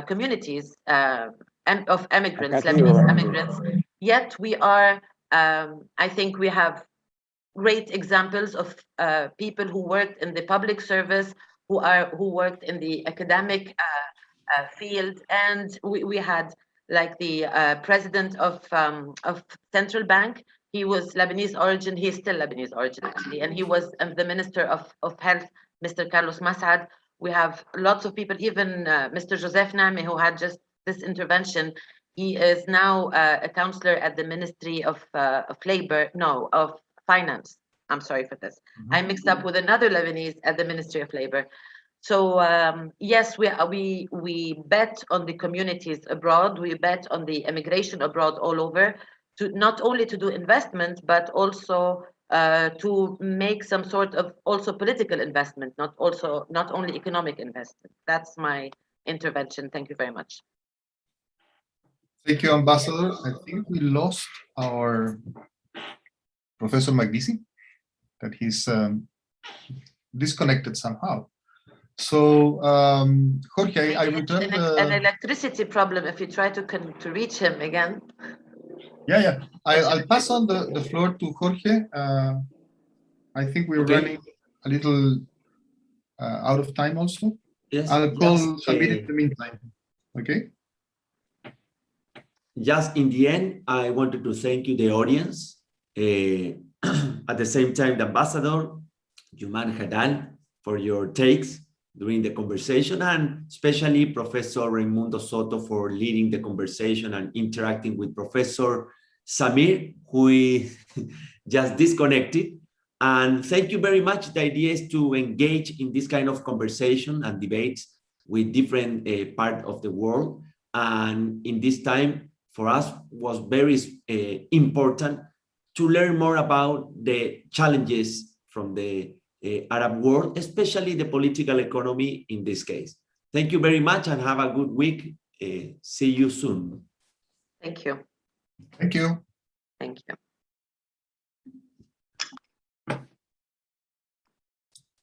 communities of immigrants, Lebanese immigrants. Yet we are, I think we have great examples of people who worked in the public service, who worked in the academic field, and we had like the president of Central Bank. He was Lebanese origin. He is still Lebanese origin, actually. And he was the Minister of Health, Mr. Carlos Masad. We have lots of people, even Mr. Joseph Name, who had just this intervention. He is now a counselor at the Ministry of Finance. I'm sorry for this. I mixed up with another Lebanese at the Ministry of Labor. So yes, we bet on the communities abroad. We bet on the immigration abroad all over, to not only to do investment, but also to make some sort of also political investment, not only economic investment. That's my intervention. Thank you very much. Thank you, Ambassador. I think we lost our Professor Makdisi, that he's disconnected somehow. So Jorge, I returned an electricity problem if you try to reach him again. Yeah. I'll pass on the floor to Jorge. I think we're running a little out of time also. Yes. I'll call Samir in the meantime. Okay. Just in the end, I wanted to thank you, the audience. At the same time, the ambassador, Yuman Hadal, for your takes. during the conversation, and especially Professor Raimundo Soto for leading the conversation and interacting with Professor Samir, who is just disconnected. And thank you very much. The idea is to engage in this kind of conversation and debates with different parts of the world. And in this time, for us, was very important to learn more about the challenges from the Arab world, especially the political economy in this case. Thank you very much and have a good week. See you soon. Thank you. Thank you. Thank you.